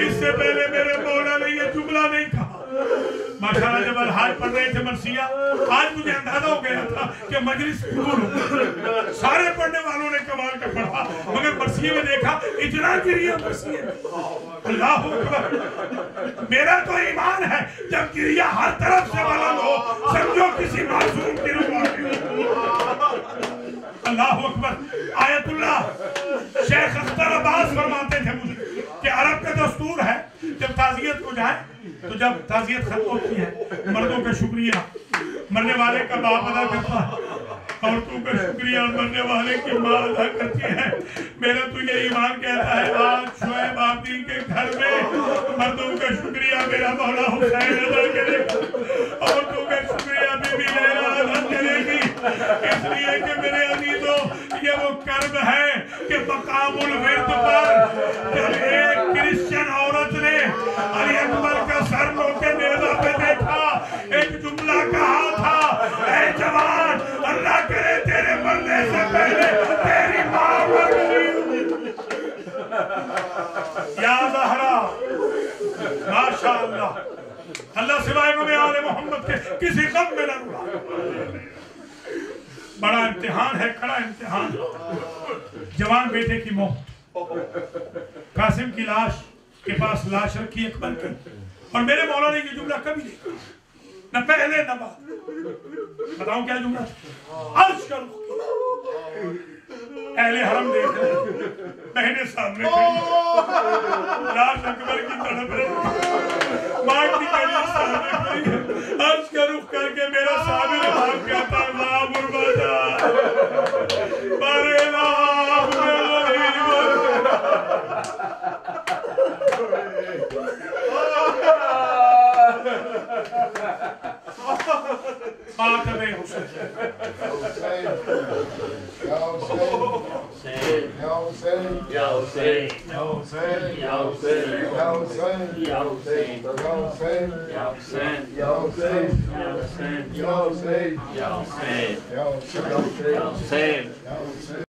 اس سے پہلے میرے مولا نے یہ جملہ نہیں کہا۔ ماشاءاللہ جب الحاج پڑھ رہے تھے مرثیہ، آج مجھے اندازہ ہو گیا تھا کہ مجلس قبول ہو، سارے پڑھنے والوں نے کمال کا پڑھا، مگر مرثیہ میں دیکھا اتنا گریا مرثیہ میں۔ اللہ اکبر۔ میرا تو ایمان ہے جب گریا ہر طرف سے بلند ہو سمجھو کسی معصوم کی روح آ گئی۔ اللہ اکبر۔ آیت اللہ شیخ اختر عباس فرماتے تھے مجھے کہ عرب کا دستور ہے جب تعزیت کو جائے تو جب تعزیت ختم ہوتی ہے مردوں کا شکریہ مرنے والے کا باپ ادا کرتا ہے، عورتوں کا شکریہ مرنے والے کی ماں ادا کرتی ہے۔ میرا تو یہ ایمان کہتا ہے آج شعیب آبادی کے گھر میں مردوں کا شکریہ میرا مولا حسین ادا کرے گا، عورتوں کا شکریہ بی بی لیلا ادا کرے گی، اس لیے کہ میرے عزیزوں یہ وہ کرب ہے کہ مقام الورد پر جب ایک کرسچن عورت نے علی اکبر کا سر نوکے نیزہ پہ دیکھا، ایک جملہ کہا تھا، اے جوان اللہ کرے تیرے مرنے سے پہلے تیری ماں مر گئی۔ یا زہرا ماشاءاللہ، اللہ سوائے میں آل محمد کے کسی غم میں نہ رہا۔ بڑا امتحان ہے، کڑا امتحان، جوان بیٹے کی موت، قاسم کی لاش کے پاس لاش رکھی اکبر کی، اور میرے مولا نے یہ جملہ کبھی نہیں کہا، نہ پہلے نہ بعد۔ بتاؤں کیا جملہ؟ عرش کا رخ کیا، اہل حرم دیکھ رہے، بہنیں سامنے کھڑی، لاش اکبر کی طرف رہے، ماں کی کڑی سامنے کھڑی، عرش کا رخ کر کے میرا صابر باپ کہتا ہے ماں مربادہ بارے لام میں غریب ماتم حسین۔ یا حسین یا حسین یا حسین یا حسین یا حسین یا حسین یا حسین یا حسین یا حسین یا حسین یا حسین یا حسین یا حسین یا حسین یا حسین